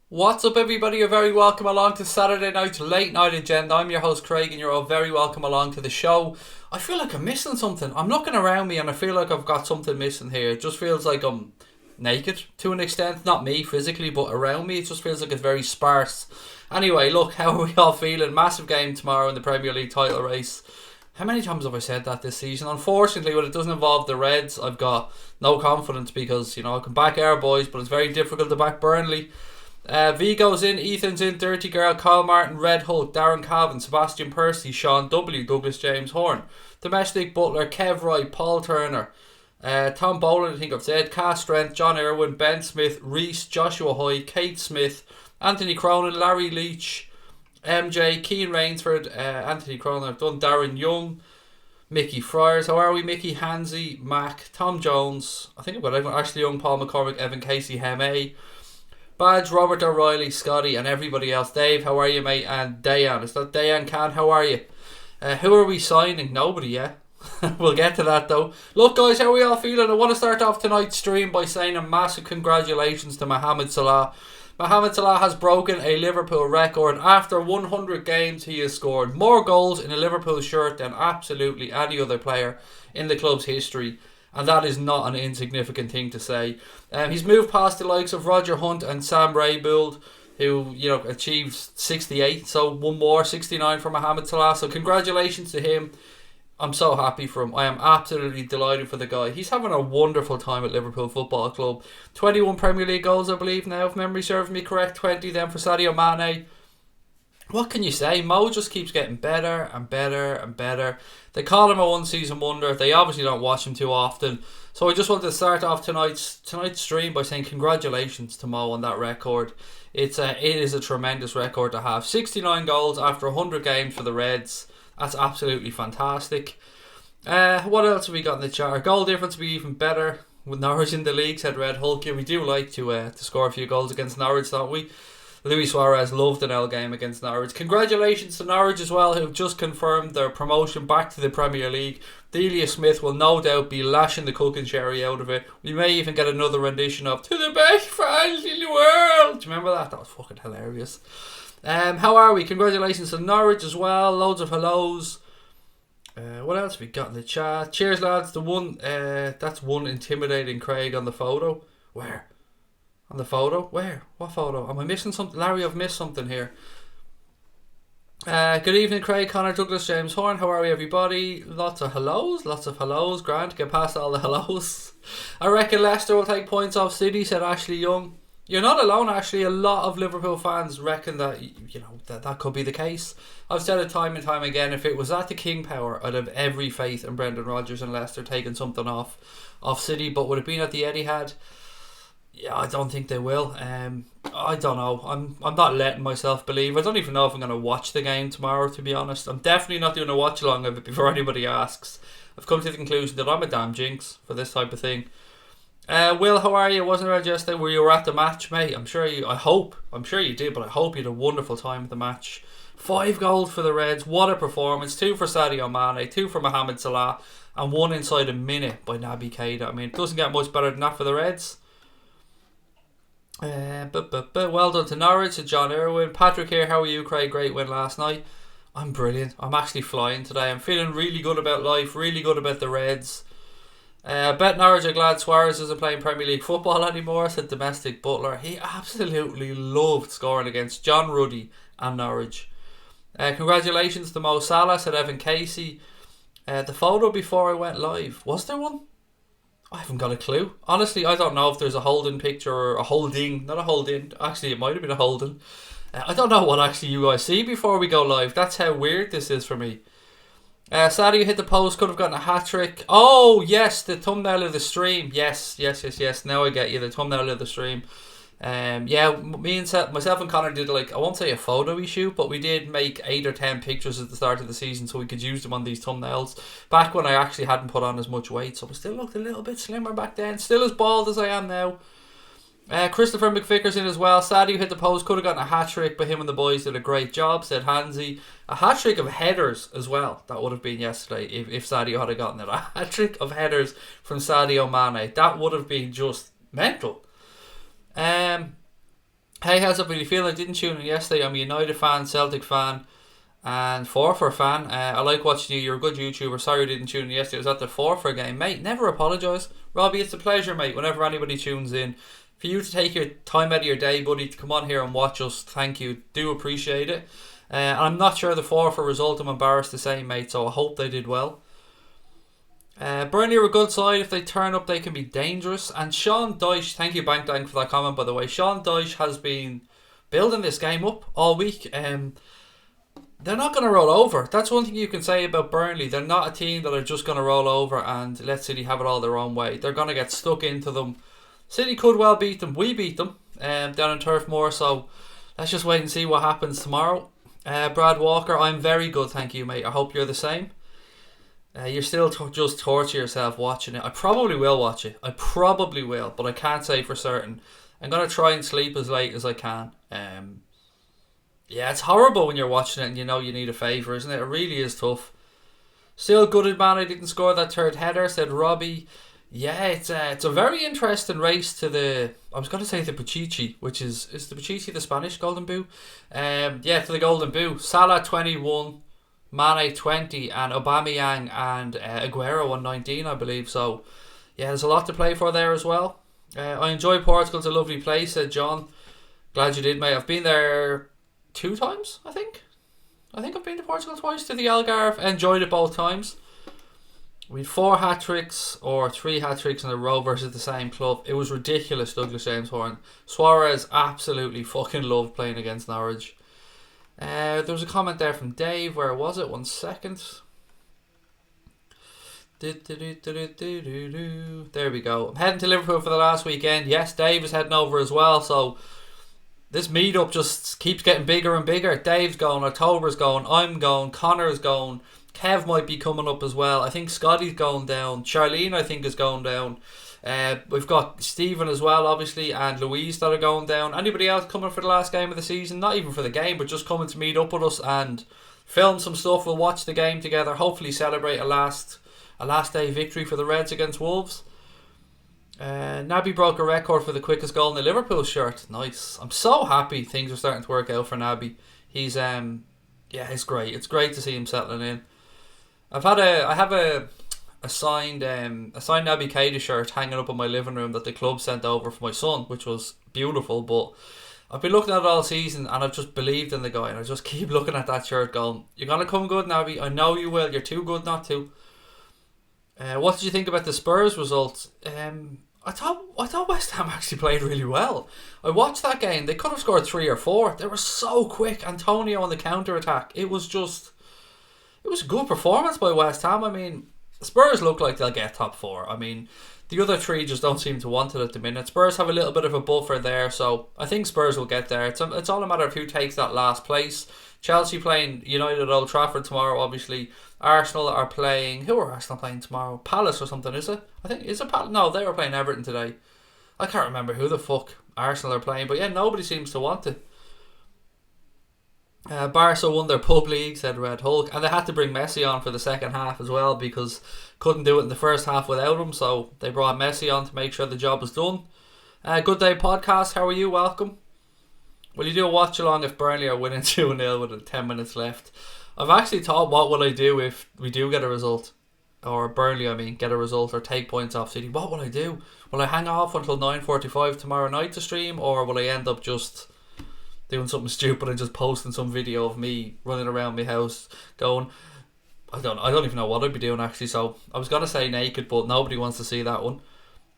What's up, everybody? You're very welcome along to Saturday night's late night agenda. I'm your host Craig, and you're all very welcome along to the show. I feel like I'm missing something. I'm looking around me, and I feel like I've got something missing here. It just feels like I'm naked to an extent. Not me physically, but around me. It just feels like it's very sparse. Anyway, look, how are we all feeling? Massive game tomorrow in the Premier League title race. How many times have I said that this season? Unfortunately, when it doesn't involve the Reds, I've got no confidence because, I can back our boys, but it's very difficult to back Burnley. Vigo's in, Ethan's in, Dirty Girl, Kyle Martin, Red Hulk, Darren Calvin, Sebastian Percy, Sean W, Douglas James Horn, Domestic Butler, Kev Wright, Paul Turner, Tom Boland, I think I've said, Cass Strength, John Irwin, Ben Smith, Reese, Joshua Hoy, Kate Smith, Anthony Cronin, Larry Leach, MJ, Keane Rainsford, Anthony Cronin, I've done Darren Young, Mickey Friars, how are we? Mickey, Hansy, Mac, Tom Jones, I think I've got everyone, Ashley Young, Paul McCormick, Evan Casey, Heme, Badge, Robert O'Reilly, Scotty, and everybody else. Dave, how are you, mate? And Dayan, is that Dayan Khan? How are you? Who are we signing? Nobody yet. We'll get to that though. Look, guys, how are we all feeling? I want to start off tonight's stream by saying a massive congratulations to Mohamed Salah. Mohamed Salah has broken a Liverpool record. After 100 games, he has scored more goals in a Liverpool shirt than absolutely any other player in the club's history. And that is not an insignificant thing to say. He's moved past the likes of Roger Hunt and Sam Raybould, who, achieved 68. So one more, 69 for Mohamed Salah. So congratulations to him. I'm so happy for him. I am absolutely delighted for the guy. He's having a wonderful time at Liverpool Football Club. 21 Premier League goals, I believe now, if memory serves me correct. 20 then for Sadio Mane. What can you say? Mo just keeps getting better and better and better. They call him a one-season wonder. They obviously don't watch him too often. So I just wanted to start off tonight's stream by saying congratulations to Mo on that record. It is a tremendous record to have. 69 goals after 100 games for the Reds. That's absolutely fantastic. What else have we got in the chart? Our goal difference will be even better with Norwich in the league, said Red Hulk. Yeah, we do like to score a few goals against Norwich, don't we? Luis Suarez loved an L game against Norwich. Congratulations to Norwich as well, who've just confirmed their promotion back to the Premier League. Delia Smith will no doubt be lashing the cooking sherry out of it. We may even get another rendition of "To the Best Fans in the World." Do you remember that? That was fucking hilarious. How are we? Congratulations to Norwich as well. Loads of hellos. What else have we got in the chat? Cheers, lads. That's one intimidating Craig on the photo. Where? On the photo? Where? What photo? Am I missing something? Larry, I've missed something here. Good evening, Craig, Connor, Douglas, James Horn. How are we, everybody? Lots of hellos. Grant, get past all the hellos. I reckon Leicester will take points off City, said Ashley Young. You're not alone, Ashley. A lot of Liverpool fans reckon that, that could be the case. I've said it time and time again. If it was at the King Power, I'd have every faith in Brendan Rodgers and Leicester taking something off City. But would it been at the Etihad? Yeah, I don't think they will. I don't know. I'm not letting myself believe. I don't even know if I'm going to watch the game tomorrow, to be honest. I'm definitely not doing a watch along of it before anybody asks. I've come to the conclusion that I'm a damn jinx for this type of thing. Will, how are you? Wasn't around yesterday where you were at the match, mate? I'm sure you did, but I hope you had a wonderful time at the match. 5 goals for the Reds. What a performance. 2 for Sadio Mane, 2 for Mohamed Salah, and 1 inside a minute by Naby Keita. I mean, it doesn't get much better than that for the Reds. Well done to Norwich, to John Irwin. Patrick here, how are you, Craig? Great win last night. I'm brilliant. I'm actually flying today. I'm feeling really good about life, really good about the Reds. Bet Norwich are glad Suarez isn't playing Premier League football anymore, said Domestic Butler. He absolutely loved scoring against John Ruddy and Norwich. Congratulations to Mo Salah, said Evan Casey. The photo before I went live, was there one? I haven't got a clue. Honestly, I don't know if there's a holding picture or a holding. Not a holding. Actually, it might have been a holding. I don't know what actually you guys see before we go live. That's how weird this is for me. Sadio hit the post. Could have gotten a hat-trick. Oh, yes. The thumbnail of the stream. Yes. Now I get you. The thumbnail of the stream. Myself and Connor did, I won't say a photo shoot, but we did make 8 or 10 pictures at the start of the season so we could use them on these thumbnails back when I actually hadn't put on as much weight, so I still looked a little bit slimmer back then, still as bald as I am now. Christopher McVicker's in as well. Sadio hit the post, could have gotten a hat-trick, but him and the boys did a great job, said Hansy. A hat-trick of headers as well, that would have been yesterday if Sadio had gotten it. A hat-trick of headers from Sadio Mane, that would have been just mental. Hey, how's it really feeling? I didn't tune in yesterday. I'm a United fan, Celtic fan, and Forfar fan. I like watching you. You're a good YouTuber. Sorry I didn't tune in yesterday. I was at the Forfar game. Mate, never apologise. Robbie, it's a pleasure, mate, whenever anybody tunes in. For you to take your time out of your day, buddy, to come on here and watch us, thank you. Do appreciate it. I'm not sure the Forfar result. I'm embarrassed to say, mate, so I hope they did well. Burnley are a good side. If they turn up, they can be dangerous. And Sean Dyche, thank you, Bank Dank, for that comment, by the way. Sean Dyche has been building this game up all week. They're not going to roll over. That's one thing you can say about Burnley. They're not a team that are just going to roll over and let City have it all their own way. They're going to get stuck into them. City could well beat them. We beat them down in Turf Moor, so let's just wait and see what happens tomorrow. Brad Walker, I'm very good, thank you, mate. I hope you're the same. You're still just torture yourself watching it. I probably will watch it. I probably will, but I can't say for certain. I'm going to try and sleep as late as I can. Yeah, it's horrible when you're watching it and you know you need a favour, isn't it? It really is tough. Still gutted, man, I didn't score that third header, said Robbie. Yeah, it's a very interesting race to the... I was going to say the Pichichi, which is the Pichichi the Spanish Golden Boot? Yeah, to the Golden Boot. Salah 21, Mane 20, and Aubameyang and Aguero on 19, I believe. So, yeah, there's a lot to play for there as well. I enjoy Portugal. It's a lovely place, said John. Glad you did, mate. I've been there 2 times, I think. I've been to Portugal twice, to the Algarve. Enjoyed it both times. We had 4 hat-tricks or 3 hat-tricks in a row versus the same club. It was ridiculous, Douglas James Horn. Suarez absolutely fucking loved playing against Norwich. There was a comment there from Dave. Where was it? 1 second. There we go. I'm heading to Liverpool for the last weekend. Yes, Dave is heading over as well. So this meetup just keeps getting bigger and bigger. Dave's going. October's going. I'm going. Connor's going. Kev might be coming up as well. I think Scotty's going down. Charlene, I think, is going down. We've got Stephen as well, obviously, and Louise that are going down. Anybody else coming for the last game of the season? Not even for the game, but just coming to meet up with us and film some stuff. We'll watch the game together. Hopefully celebrate a last day victory for the Reds against Wolves. Naby broke a record for the quickest goal in the Liverpool shirt. Nice. I'm so happy things are starting to work out for Naby. He's yeah, it's great. It's great to see him settling in. I have a signed Naby Keita shirt hanging up in my living room that the club sent over for my son, which was beautiful. But I've been looking at it all season and I've just believed in the guy, and I just keep looking at that shirt going, you're gonna come good, Naby. I know you will. You're too good not to. What did you think about the Spurs results? I thought West Ham actually played really well. I watched that game. They could have scored 3 or 4. They were so quick. Antonio on the counter attack. It was a good performance by West Ham. I mean, Spurs look like they'll get top 4. I mean, the other 3 just don't seem to want it at the minute. Spurs have a little bit of a buffer there, so I think Spurs will get there. It's all a matter of who takes that last place. Chelsea playing United at Old Trafford tomorrow, obviously. Arsenal are playing... Who are Arsenal playing tomorrow? Palace or something, is it? I think... Is it Palace? No, they were playing Everton today. I can't remember who the fuck Arsenal are playing, but yeah, nobody seems to want it. Barca won their pub league, said Red Hulk, and they had to bring Messi on for the second half as well because couldn't do it in the first half without him, so they brought Messi on to make sure the job was done. Good Day Podcast, how are you? Welcome. Will you do a watch along if Burnley are winning 2-0 with 10 minutes left? I've actually thought, what will I do if we do get a result? Or Burnley, I mean, get a result or take points off City. What will I do? Will I hang off until 9:45 tomorrow night to stream, or will I end up just doing something stupid and just posting some video of me running around my house going... I don't even know what I'd be doing actually, so I was going to say naked, but nobody wants to see that one.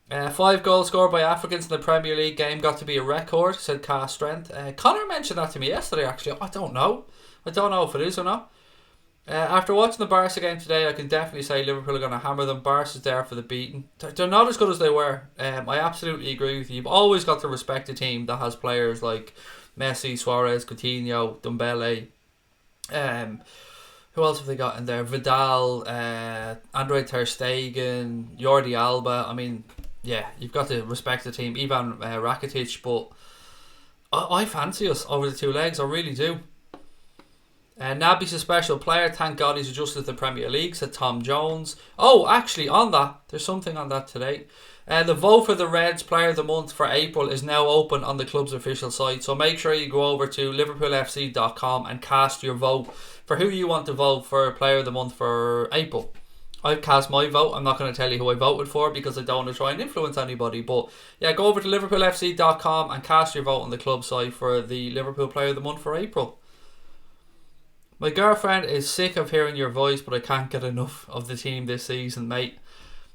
5 goals scored by Africans in the Premier League game got to be a record, said Cast Strength. Connor mentioned that to me yesterday actually. I don't know if it is or not. After watching the Barca game today, I can definitely say Liverpool are going to hammer them. Barca's there for the beating. They're not as good as they were. I absolutely agree with you. You've always got to respect a team that has players like Messi, Suarez, Coutinho, Dembele. Who else have they got in there? Vidal, Andre Ter Stegen, Jordi Alba. I mean, yeah, you've got to respect the team. Ivan Rakitic, but I fancy us over the 2 legs. I really do. Naby's a special player. Thank God he's adjusted to the Premier League, said Tom Jones. Oh, actually, on that, there's something on that today. The vote for the Reds Player of the Month for April is now open on the club's official site, so make sure you go over to liverpoolfc.com and cast your vote for who you want to vote for Player of the Month for April. I've cast my vote. I'm not going to tell you who I voted for because I don't want to try and influence anybody, but yeah, go over to liverpoolfc.com and cast your vote on the club site for the Liverpool Player of the Month for April. My girlfriend is sick of hearing your voice, but I can't get enough of the team this season, mate.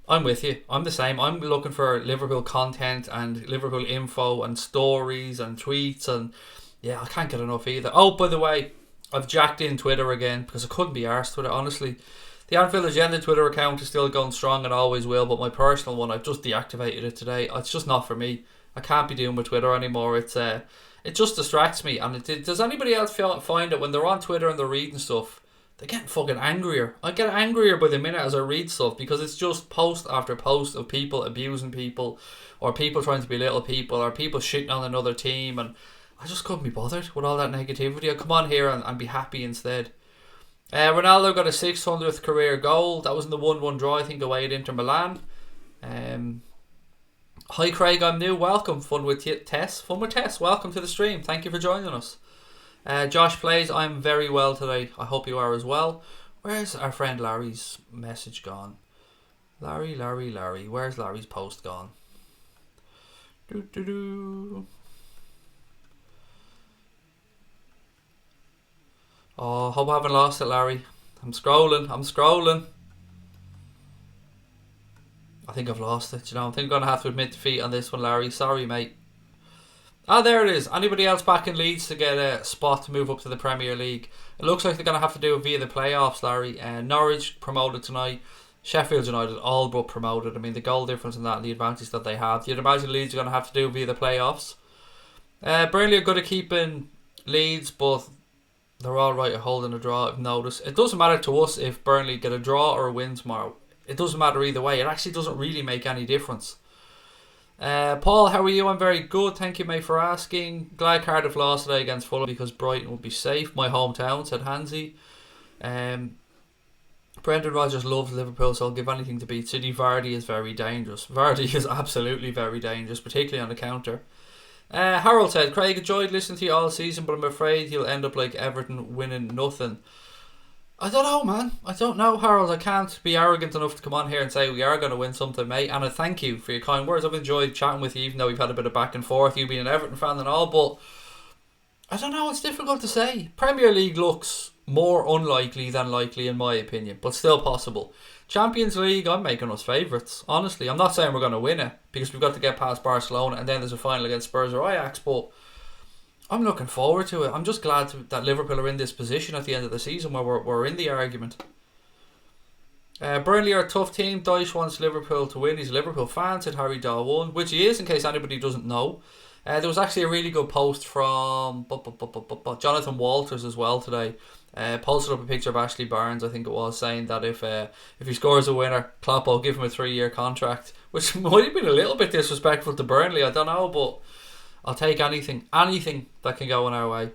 I'm with you. I'm the same. I'm looking for Liverpool content and Liverpool info and stories and tweets, and yeah, I can't get enough either. Oh, by the way, I've jacked in Twitter again because I couldn't be arsed with it, honestly. The Anfield Agenda Twitter account is still going strong and always will, but my personal one, I've just deactivated it today. It's just not for me. I can't be doing with Twitter anymore. It just distracts me. And does anybody else find it when they're on Twitter and they're reading stuff, they're getting fucking angrier? I get angrier by the minute as I read stuff because it's just post after post of people abusing people, or people trying to belittle people, or people shitting on another team, and I just couldn't be bothered with all that negativity. I'd come on here and be happy instead. Ronaldo got a 600th career goal. That was in the 1-1 draw, I think, away at Inter Milan. Hi Craig, I'm new. Welcome. Fun with Tess. Welcome to the stream. Thank you for joining us. Josh plays. I'm very well today. I hope you are as well. Where's our friend Larry's message gone? Larry. Where's Larry's post gone? Oh, hope I haven't lost it, Larry. I'm scrolling. I think I've lost it, I think I'm going to have to admit defeat on this one, Larry. Sorry, mate. Ah, there it is. Anybody else back in Leeds to get a spot to move up to the Premier League? It looks like they're going to have to do it via the playoffs, Larry. Norwich promoted tonight. Sheffield United all but promoted. I mean, the goal difference and that and the advantage that they have. You'd imagine Leeds are going to have to do it via the playoffs. Burnley are good at keeping Leeds, but they're alright at holding a draw, I've noticed. It doesn't matter to us if Burnley get a draw or a win tomorrow. It doesn't matter either way. It actually doesn't really make any difference. Paul, how are you? I'm very good, thank you, mate, for asking. Glad Cardiff lost today against Fulham because Brighton will be safe. My hometown, said Hansy. Brendan Rodgers loves Liverpool, so I'll give anything to beat City. Vardy is very dangerous. Vardy is absolutely very dangerous, particularly on the counter. Harold said, Craig, enjoyed listening to you all season, but I'm afraid you'll end up like Everton winning nothing. I don't know, man. I don't know, Harold. I can't be arrogant enough to come on here and say we are going to win something, mate. And I thank you for your kind words. I've enjoyed chatting with you, even though we've had a bit of back and forth. You being an Everton fan and all, but I don't know. It's difficult to say. Premier League looks more unlikely than likely, in my opinion, but still possible. Champions League, I'm making us favourites. Honestly, I'm not saying we're going to win it because we've got to get past Barcelona and then there's a final against Spurs or Ajax, but I'm looking forward to it. I'm just glad that Liverpool are in this position at the end of the season where we're in the argument. Burnley are a tough team. Dyche wants Liverpool to win. He's a Liverpool fan, said Harry Dawn, which he is in case anybody doesn't know. There was actually a really good post from Jonathan Walters as well today. Posted up a picture of Ashley Barnes, I think it was, saying that if he scores a winner, Klopp will give him a 3-year contract, which might have been a little bit disrespectful to Burnley, I don't know, but I'll take anything that can go in our way.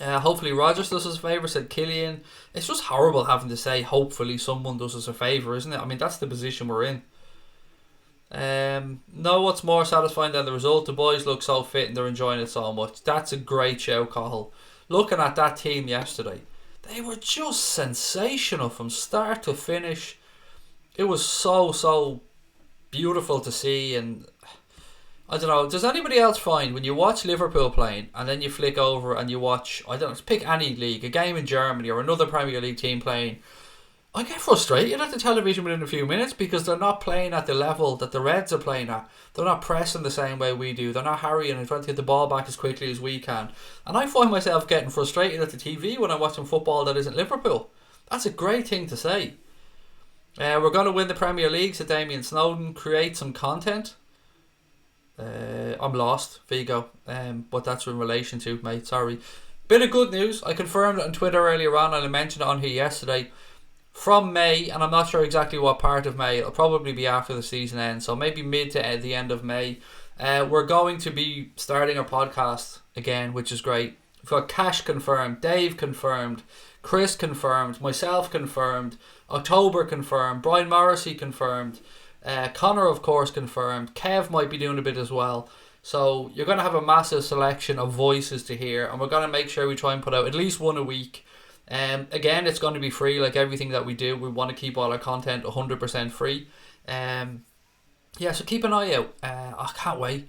Hopefully Rodgers does us a favour, said Killian. It's just horrible having to say hopefully someone does us a favour, isn't it? I mean, that's the position we're in. No, what's more satisfying than the result? The boys look so fit and they're enjoying it so much. That's a great show, Cahill. Looking at that team yesterday, they were just sensational from start to finish. It was so beautiful to see. And I don't know, does anybody else find when you watch Liverpool playing and then you flick over and you watch, I don't know, pick any league, a game in Germany or another Premier League team playing, I get frustrated at the television within a few minutes because they're not playing at the level that the Reds are playing at. They're not pressing the same way we do. They're not harrying and trying to get the ball back as quickly as we can. And I find myself getting frustrated at the TV when I'm watching football that isn't Liverpool. That's a great thing to say. We're going to win the Premier League, said Damien Snowden. Create some content. I'm lost, Vigo. But that's in relation to, mate. Sorry. Bit of good news. I confirmed it on Twitter earlier on and I mentioned it on here yesterday. From May, and I'm not sure exactly what part of May, it'll probably be after the season ends, so maybe mid to the end of May, we're going to be starting our podcast again, which is great. We've got Cash confirmed, Dave confirmed, Chris confirmed, myself confirmed, October confirmed, Brian Morrissey confirmed, Connor, of course, confirmed. Kev might be doing a bit as well. So you're going to have a massive selection of voices to hear, and we're going to make sure we try and put out at least one a week. Again, it's going to be free like everything that we do. We want to keep all our content 100% free. So keep an eye out. I can't wait.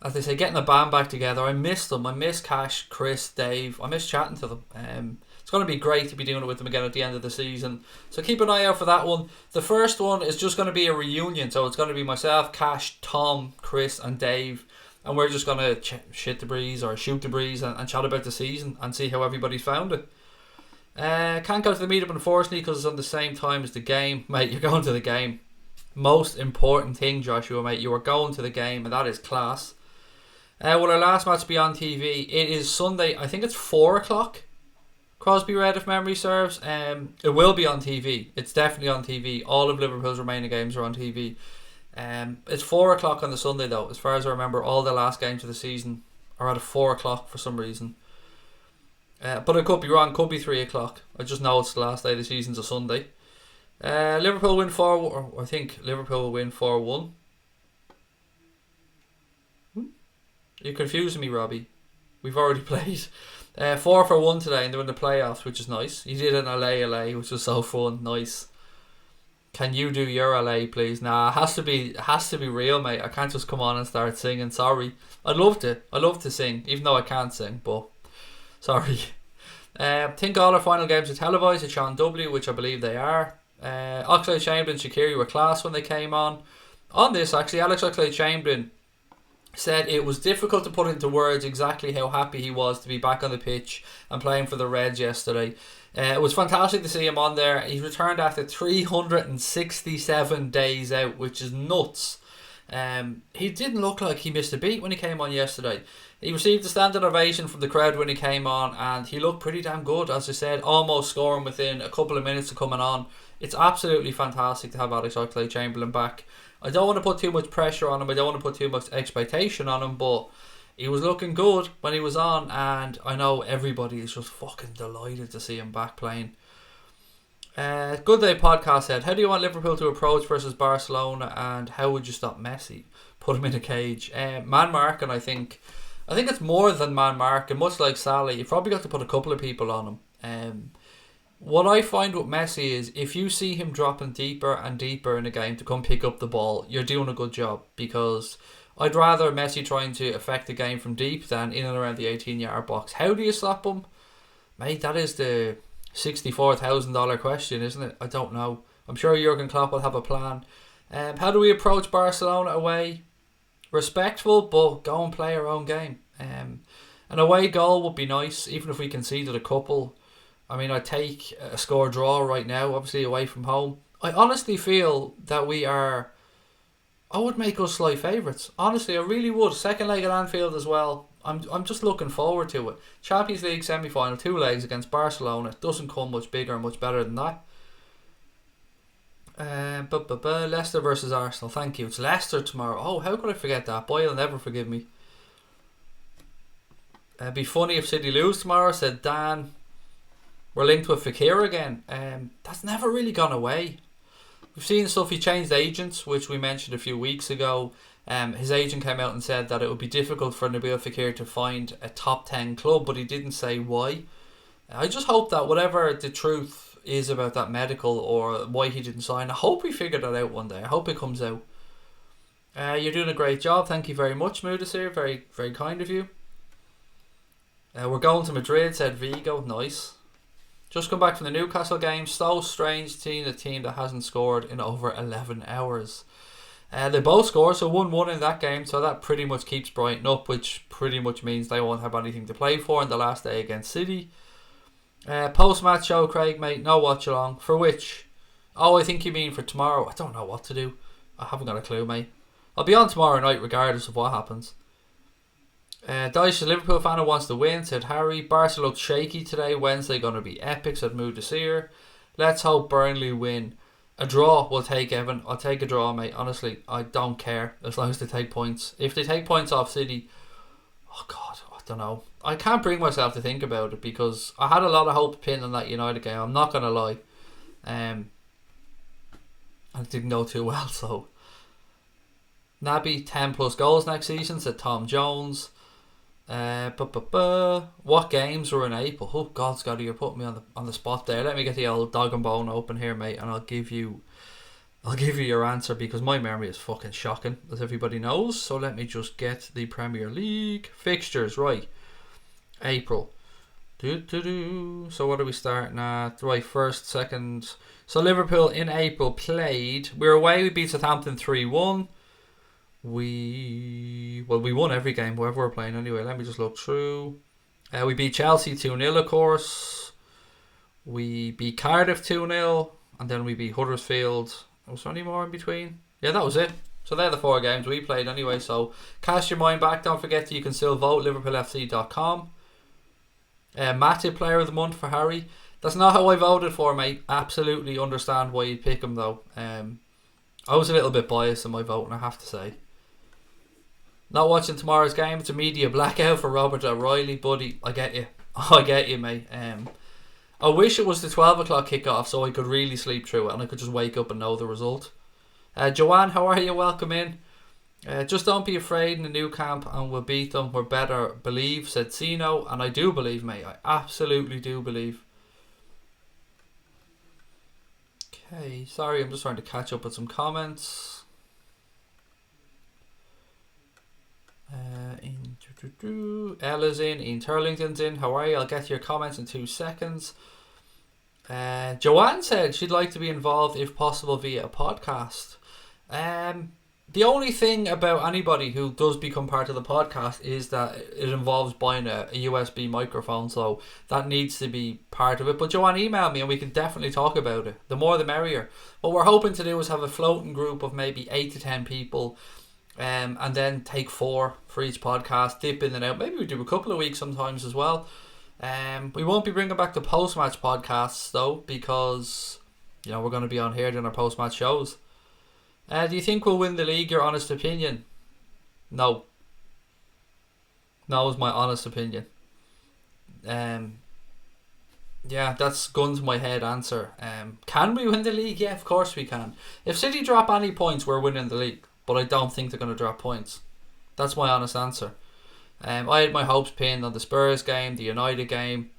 As they say, getting the band back together. I miss them. I miss Cash, Chris, Dave. I miss chatting to them. It's going to be great to be doing it with them again at the end of the season. So keep an eye out for that one. The first one is just going to be a reunion. So it's going to be myself, Cash, Tom, Chris and Dave. And we're just going to shit the breeze or shoot the breeze and chat about the season and see how everybody's found it. Can't go to the meetup unfortunately because it's on the same time as the game. Mate, you're going to the game. Most important thing, Joshua, mate. You are going to the game and that is class. Will our last match be on TV? It is Sunday. I think it's 4 o'clock. Crosby Red, if memory serves. It will be on TV. It's definitely on TV. All of Liverpool's remaining games are on TV. It's 4 o'clock on the Sunday though. As far as I remember, all the last games of the season are at 4 o'clock for some reason. But I could be wrong. Could be 3 o'clock. I just know it's the last day of the season's a Sunday. Liverpool win 4. I think Liverpool will win 4-1. You're confusing me, Robbie. We've already played 4-1 today, and they're in the playoffs, which is nice. You did an LA, which was so fun. Nice. Can you do your LA, please? Nah, it has to be real, mate. I can't just come on and start singing. Sorry. I'd love to sing, even though I can't sing. But sorry. Think all our final games are televised at Sean W, which I believe they are. Oxlade-Chamberlain, Shaqiri were class when they came on. On this, actually, Alex Oxlade-Chamberlain said it was difficult to put into words exactly how happy he was to be back on the pitch and playing for the Reds yesterday. It was fantastic to see him on there. He returned after 367 days out, which is nuts. He didn't look like he missed a beat when he came on yesterday. He received a standing ovation from the crowd when he came on, and he looked pretty damn good, as I said, almost scoring within a couple of minutes of coming on. It's absolutely fantastic to have Alex Oxlade-Chamberlain back. I don't want to put too much pressure on him. I don't want to put too much expectation on him, but he was looking good when he was on, and I know everybody is just fucking delighted to see him back playing. Good Day Podcast said, how do you want Liverpool to approach versus Barcelona, and how would you stop Messi? Put him in a cage. Man marking, I think it's more than man marking. Much like Salah, you've probably got to put a couple of people on him. What I find with Messi is if you see him dropping deeper and deeper in a game to come pick up the ball, you're doing a good job, because I'd rather Messi trying to affect the game from deep than in and around the 18-yard box. How do you stop him? Mate, that is the $64,000 question, isn't it? I don't know. I'm sure Jurgen Klopp will have a plan. How do we approach Barcelona away? Respectful, but go and play our own game. An away goal would be nice, even if we conceded a couple. I mean, I'd take a score draw right now, obviously away from home. I honestly feel that I would make us slight favourites. Honestly, I really would. Second leg at Anfield as well. I'm just looking forward to it. Champions League semi-final, 2 legs against Barcelona. Doesn't come much bigger and much better than that. Leicester versus Arsenal. Thank you. It's Leicester tomorrow. Oh, how could I forget that? Boy, he'll never forgive me. It'd be funny if City lose tomorrow, said Dan. We're linked with Fekir again. That's never really gone away. We've seen stuff. He changed agents, which we mentioned a few weeks ago. His agent came out and said that it would be difficult for Naby Keita to find a top 10 club, but he didn't say why. I just hope that whatever the truth is about that medical or why he didn't sign, I hope we figure that out one day. I hope it comes out. You're doing a great job. Thank you very much, Mudasir. Very, very kind of you. We're going to Madrid, said Vigo. Nice. Just come back from the Newcastle game. So strange seeing a team that hasn't scored in over 11 hours. They both scored, so 1-1 in that game, so that pretty much keeps Brighton up, which pretty much means they won't have anything to play for in the last day against City. Post-match show, Craig, mate, no watch along. For which? Oh, I think you mean for tomorrow. I don't know what to do. I haven't got a clue, mate. I'll be on tomorrow night regardless of what happens. Dyche, a Liverpool fan who wants to win, said Harry. Barca looked shaky today. Wednesday going to be epic, said Mudasir. Let's hope Burnley win. A draw will take, Evan. I'll take a draw, mate. Honestly, I don't care as long as they take points. If they take points off City, oh God, I don't know. I can't bring myself to think about it because I had a lot of hope pinned on that United game. I'm not going to lie. I didn't go too well, so Naby 10 plus goals next season, said Tom Jones. What games were in April? Oh God, Scotty, you're putting me on the spot there. Let me get the old dog and bone open here, mate, and I'll give you your answer because my memory is fucking shocking, as everybody knows. So let me just get the Premier League fixtures right. April. So what are we starting at? Right, first, second. So Liverpool in April played. We were away. We beat Southampton 3-1. We won every game whoever we're playing anyway. Let me just look through. We beat Chelsea 2-0, of course. We beat Cardiff 2-0, and then we beat Huddersfield. Was there any more in between? Yeah, that was it. So they're the 4 games we played anyway. So cast your mind back. Don't forget that you can still vote. LiverpoolFC.com. Matip Player of the Month for Harry. That's not how I voted for, mate. Absolutely understand why you'd pick him though. I was a little bit biased in my voting, I have to say. Not watching tomorrow's game. It's a media blackout for Robert O'Reilly, buddy. I get you. I get you, mate. I wish it was the 12 o'clock kickoff so I could really sleep through it and I could just wake up and know the result. Joanne, how are you? Welcome in. Just don't be afraid in the new camp and we'll beat them. We're better, believe, said Sino. And I do believe, mate. I absolutely do believe. Okay, sorry, I'm just trying to catch up with some comments. Ella's in, Ian Turlington's in. How are you? I'll get to your comments in 2 seconds. Joanne said she'd like to be involved if possible via a podcast. The only thing about anybody who does become part of the podcast is that it involves buying a USB microphone, so that needs to be part of it. But Joanne, email me and we can definitely talk about it. The more the merrier. What we're hoping to do is have a floating group of maybe 8 to 10 people, and then take 4 for each podcast, dip in and out. Maybe we do a couple of weeks sometimes as well. We won't be bringing back the post-match podcasts though, because we're going to be on here doing our post-match shows. Do you think we'll win the league? Your honest opinion? No. No is my honest opinion. Yeah, that's gun to my head answer. Can we win the league? Yeah, of course we can. If City drop any points, we're winning the league. But I don't think they're going to drop points. That's my honest answer. I had my hopes pinned on the Spurs game, the United game,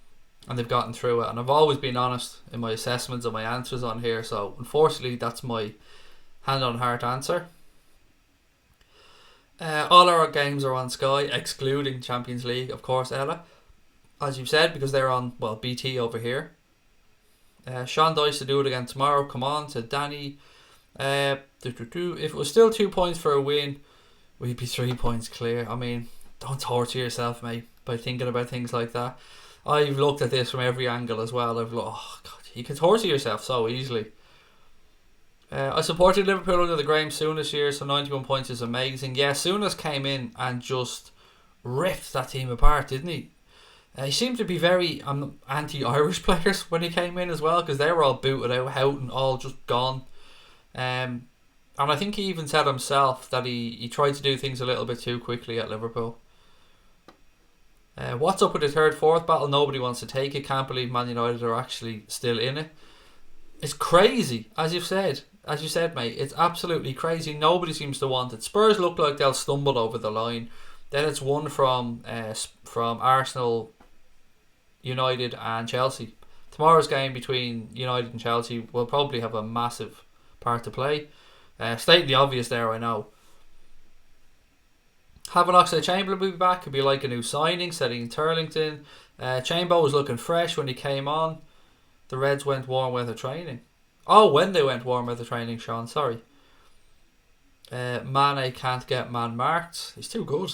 and they've gotten through it. And I've always been honest in my assessments and my answers on here. So unfortunately, that's my hand on heart answer. All our games are on Sky, excluding Champions League, of course, Ella, as you've said, because they're on BT over here. Sean Dice to do it again tomorrow. Come on, said Danny. If it was still 2 points for a win, we'd be 3 points clear. I mean, don't torture yourself, mate, by thinking about things like that. I've looked at this from every angle as well. I've looked, oh God, you can torture yourself so easily. I supported Liverpool under the Graham Souness year, so 91 points is amazing. Yeah, Souness came in and just ripped that team apart, didn't he? He seemed to be very anti-Irish players when he came in as well, because they were all booted out, Houghton, all just gone. And I think he even said himself that he tried to do things a little bit too quickly at Liverpool. What's up with the 3rd, 4th battle? Nobody wants to take it. Can't believe Man United are actually still in it. It's crazy, as you said, mate. It's absolutely crazy. Nobody seems to want it. Spurs look like they'll stumble over the line. Then it's one from Arsenal, United and Chelsea. Tomorrow's game between United and Chelsea will probably have a massive part to play. Stating the obvious there, I know. Having Oxlade-Chamberlain be back could be like a new signing, setting Turlington. Chambo was looking fresh when he came on. The Reds went warm weather training. Oh, when they went warm weather training, Sean, sorry. Mane can't get man marked. He's too good.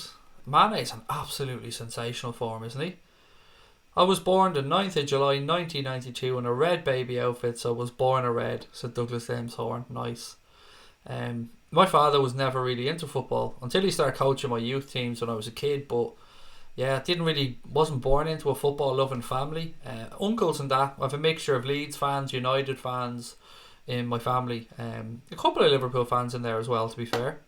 Mane is an absolutely sensational form, isn't he? I was born the 9th of July 1992 in a red baby outfit, so I was born a red, said Douglas James Horn. Nice. My father was never really into football until he started coaching my youth teams when I was a kid, but yeah, wasn't born into a football loving family. Uncles and that. I have a mixture of Leeds fans, United fans in my family. A couple of Liverpool fans in there as well, to be fair.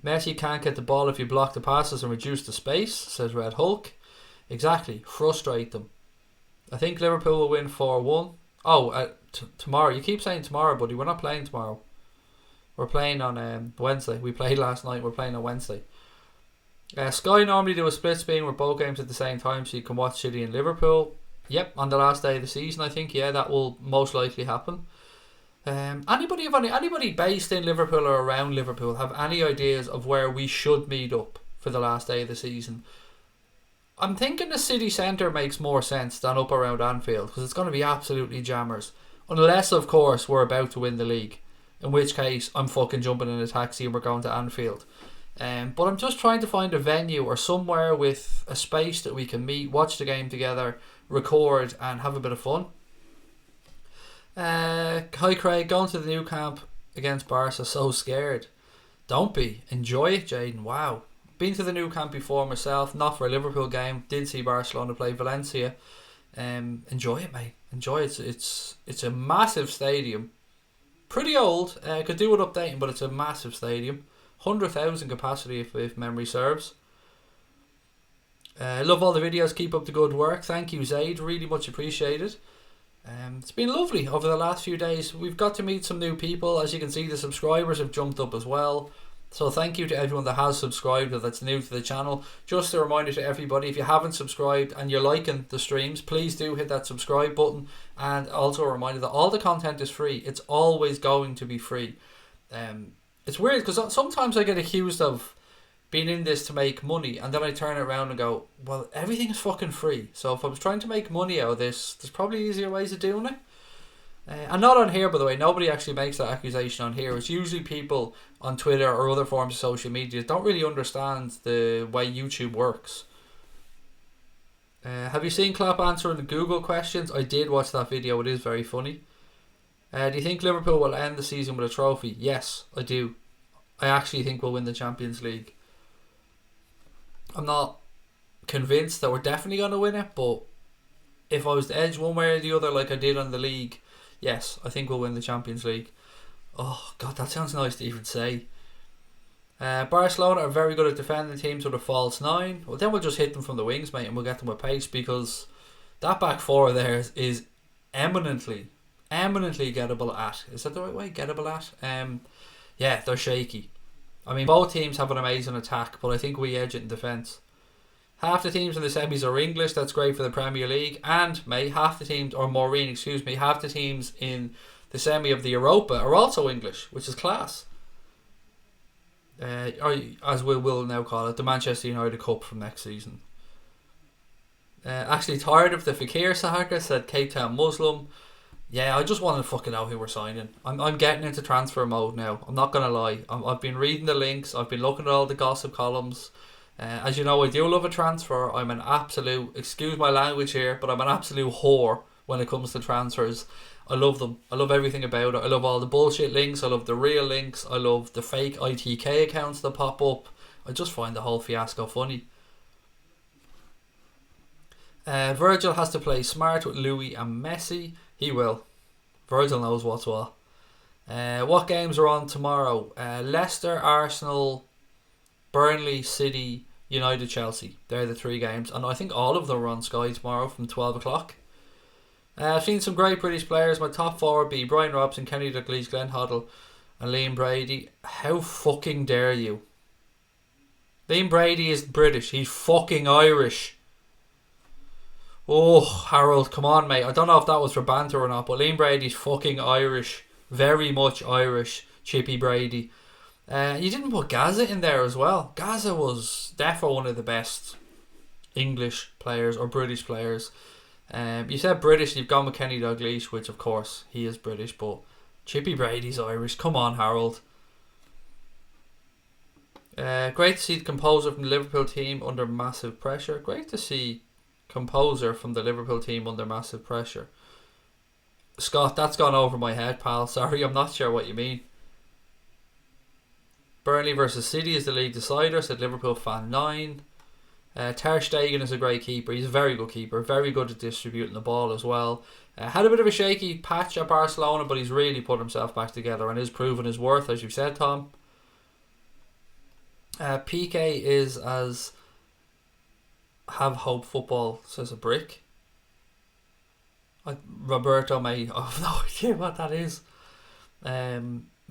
Messi can't get the ball if you block the passes and reduce the space, says Red Hulk. Exactly, frustrate them. I think Liverpool will win 4-1. Oh, tomorrow. You keep saying tomorrow, buddy. We're not playing tomorrow. We're playing on Wednesday. We played last night. We're playing on Wednesday. Sky normally do a split screen with both games at the same time, so you can watch City and Liverpool. Yep, on the last day of the season, I think. Yeah, that will most likely happen. Anybody based in Liverpool or around Liverpool have any ideas of where we should meet up for the last day of the season? I'm thinking the city centre makes more sense than up around Anfield, because it's going to be absolutely jammers. Unless, of course, we're about to win the league. In which case, I'm fucking jumping in a taxi and we're going to Anfield. But I'm just trying to find a venue or somewhere with a space that we can meet, watch the game together, record and have a bit of fun. Hi Craig, going to the new camp against Barca, so scared. Don't be. Enjoy it, Jaden. Wow. Been to the new camp before myself, not for a Liverpool game. Did see Barcelona play Valencia. Enjoy it, mate. Enjoy it. It's a massive stadium. Pretty old. Could do with updating, but it's a massive stadium. 100,000 capacity if memory serves. Love all the videos. Keep up the good work. Thank you, Zaid. Really much appreciated. It's been lovely over the last few days. We've got to meet some new people. As you can see, the subscribers have jumped up as well. So thank you to everyone that has subscribed or that's new to the channel. Just a reminder to everybody, if you haven't subscribed and you're liking the streams, please do hit that subscribe button. And also a reminder that all the content is free. It's always going to be free. It's weird because sometimes I get accused of being in this to make money, and then I turn it around and go, well, everything is fucking free. So if I was trying to make money out of this, there's probably easier ways of doing it. And not on here, by the way. Nobody actually makes that accusation on here. It's usually people on Twitter or other forms of social media that don't really understand the way YouTube works. Have you seen Klopp answering the Google questions? I did watch that video. It is very funny. Do you think Liverpool will end the season with a trophy? Yes, I do. I actually think we'll win the Champions League. I'm not convinced that we're definitely going to win it, but if I was to edge one way or the other like I did on the league, yes, I think we'll win the Champions League. Oh, God, that sounds nice to even say. Barcelona are very good at defending teams with a false nine. Well, then we'll just hit them from the wings, mate, and we'll get them with pace, because that back four there is eminently gettable at. Is that the right way? Gettable at? Yeah, they're shaky. I mean, both teams have an amazing attack, but I think we edge it in defence. Half the teams in the semis are English. That's great for the Premier League. And, mate, half the teams in the semi of the Europa are also English, which is class. Or, as we will now call it, the Manchester United Cup from next season. Actually tired of the Fekir saga, said Keita Muslim. Yeah, I just want to fucking know who we're signing. I'm getting into transfer mode now. I'm not going to lie. I've been reading the links. I've been looking at all the gossip columns. As you know, I do love a transfer. I'm an absolute, excuse my language here, but I'm an absolute whore when it comes to transfers. I love them. I love everything about it. I love all the bullshit links. I love the real links. I love the fake ITK accounts that pop up. I just find the whole fiasco funny. Virgil has to play smart with Louis and Messi. He will. Virgil knows what's what. What games are on tomorrow? Leicester, Arsenal, Burnley, City, United, Chelsea. They're the three games. And I think all of them are on Sky tomorrow from 12 o'clock. I've seen some great British players. My top four would be Brian Robson, Kenny Dalglish, Glenn Hoddle and Liam Brady. How fucking dare you? Liam Brady is British. He's fucking Irish. Oh, Harold, come on, mate. I don't know if that was for banter or not, but Liam Brady's fucking Irish. Very much Irish. Chippy Brady. You didn't put Gaza in there as well. Gaza was definitely one of the best English players or British players. You said British, you've gone with Kenny Dalglish, which of course he is British, but Chippy Brady's Irish. Come on, Harold. Great to see the composer from the Liverpool team under massive pressure. Great to see composer from the Liverpool team under massive pressure. Scott, that's gone over my head, pal. Sorry, I'm not sure what you mean. Burnley versus City is the league decider, said Liverpool fan 9. Ter Stegen is a great keeper. He's a very good keeper, very good at distributing the ball as well. Had a bit of a shaky patch at Barcelona, but he's really put himself back together and is proving his worth, as you said, Tom. PK is as have hope football, says a brick. Roberto may I have no idea what that is.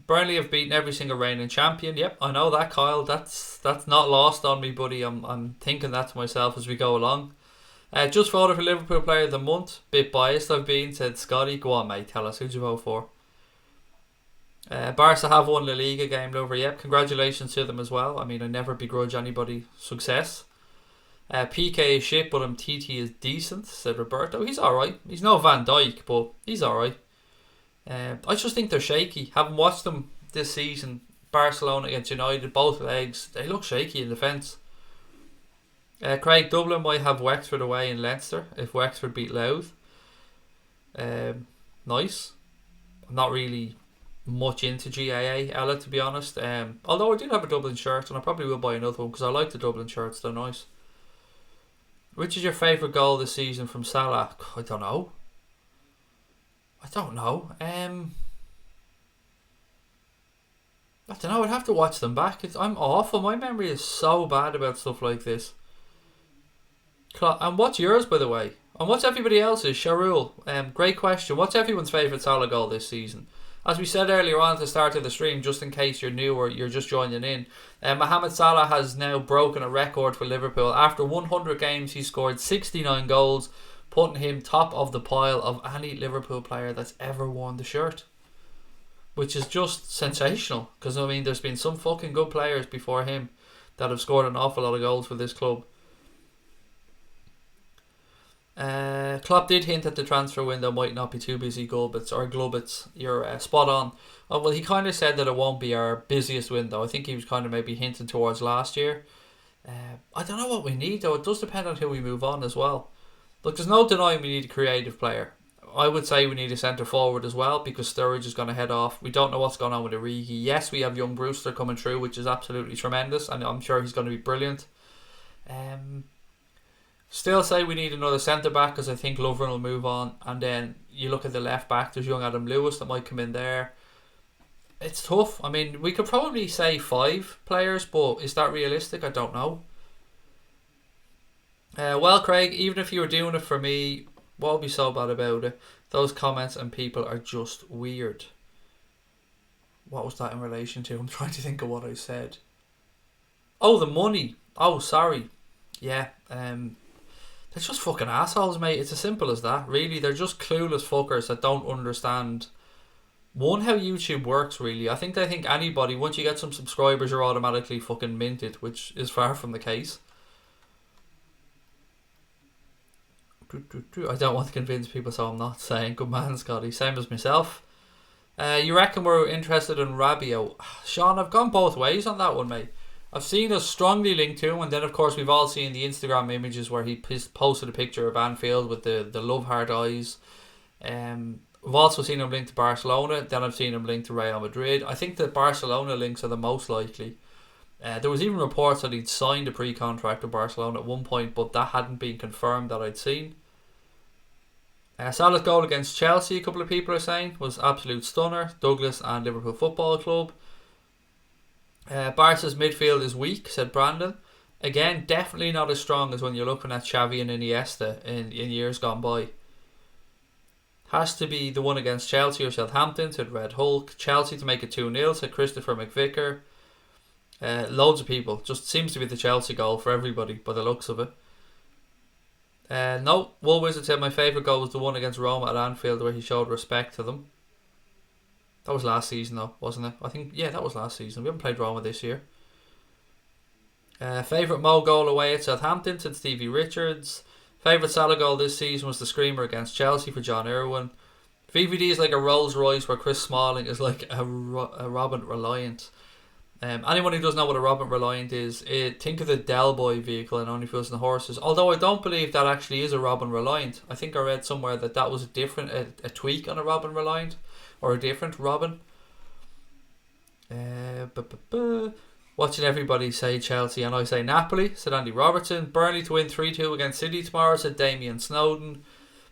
Burnley have beaten every single reigning champion. Yep, I know that, Kyle. That's not lost on me, buddy. I'm thinking that to myself as we go along. Just voted for Liverpool Player of the Month. Bit biased I've been, said Scotty. Go on, mate. Tell us, who'd you vote for? Barca have won La Liga game over. Yep, congratulations to them as well. I mean, I never begrudge anybody success. PK is shit, but TT is decent, said Roberto. He's alright. He's no Van Dijk, but he's alright. I just think they're shaky. Haven't watched them this season. Barcelona against United, both legs. They look shaky in defence. Craig, Dublin might have Wexford away in Leinster if Wexford beat Louth. Nice. I'm not really much into GAA, Ella, to be honest. Although I do have a Dublin shirt, and I probably will buy another one because I like the Dublin shirts. They're nice. Which is your favourite goal this season from Salah? I don't know. I don't know. I'd have to watch them back. I'm awful. My memory is so bad about stuff like this. And what's yours, by the way? And what's everybody else's? Sharul, great question. What's everyone's favourite Salah goal this season? As we said earlier on at the start of the stream, just in case you're new or you're just joining in, Mohamed Salah has now broken a record for Liverpool. After 100 games, he scored 69 goals, putting him top of the pile of any Liverpool player that's ever worn the shirt. Which is just sensational, because I mean, there's been some fucking good players before him that have scored an awful lot of goals for this club. Klopp did hint that the transfer window might not be too busy, Glubbits. You're spot on. Well, he kind of said that it won't be our busiest window. I think he was kind of maybe hinting towards last year. I don't know what we need, though. It does depend on who we move on as well. Look, there's no denying we need a creative player. I would say we need a centre forward as well, because Sturridge is going to head off. We don't know what's going on with Origi. Yes, we have young Brewster coming through, which is absolutely tremendous, and I'm sure he's going to be brilliant. Still say we need another centre back, because I think Lovren will move on. And then you look at the left back, there's young Adam Lewis that might come in there. It's tough. I mean, we could probably say 5 players, but is that realistic? I don't know. Well, Craig, even if you were doing it for me, what would be so bad about it? Those comments and people are just weird. What was that in relation to? I'm trying to think of what I said. Oh, the money. Oh, sorry. Yeah, they're just fucking assholes, mate. It's as simple as that, really. They're just clueless fuckers that don't understand, one, how YouTube works, really. I think they think anybody, once you get some subscribers, you're automatically fucking minted, which is far from the case. I don't want to convince people, so I'm not saying. Good man, Scotty. Same as myself. You reckon we're interested in Rabiot? Sean, I've gone both ways on that one, mate. I've seen us strongly linked to him, and then of course we've all seen the Instagram images where he posted a picture of Anfield with the love heart eyes. We've also seen him linked to Barcelona, then I've seen him linked to Real Madrid. I think the Barcelona links are the most likely. There was even reports that he'd signed a pre-contract with Barcelona at one point, but that hadn't been confirmed that I'd seen. Salah's goal against Chelsea, a couple of people are saying, was absolute stunner. Douglas and Liverpool Football Club. Barca's midfield is weak, said Brandon. Again, definitely not as strong as when you're looking at Xavi and Iniesta in years gone by. Has to be the one against Chelsea or Southampton, said Red Hulk. Chelsea to make it 2-0, said Christopher McVicker. Loads of people. Just seems to be the Chelsea goal for everybody by the looks of it. No, Wool Wizard said my favourite goal was the one against Roma at Anfield where he showed respect to them. That was last season though, wasn't it? I think, yeah, that was last season. We haven't played Roma this year. Favourite Mo goal away at Southampton, said Stevie Richards. Favourite Salah goal this season was the screamer against Chelsea for John Irwin. VVD is like a Rolls Royce where Chris Smalling is like a Robin Reliant. Anyone who doesn't know what a Robin Reliant is, think of the Del Boy vehicle in Only Fools and Horses. Although I don't believe that actually is a Robin Reliant. I think I read somewhere that was a tweak on a Robin Reliant. Or a different Robin. Watching everybody say Chelsea and I say Napoli, said Andy Robertson. Burnley to win 3-2 against City tomorrow, said Damien Snowden.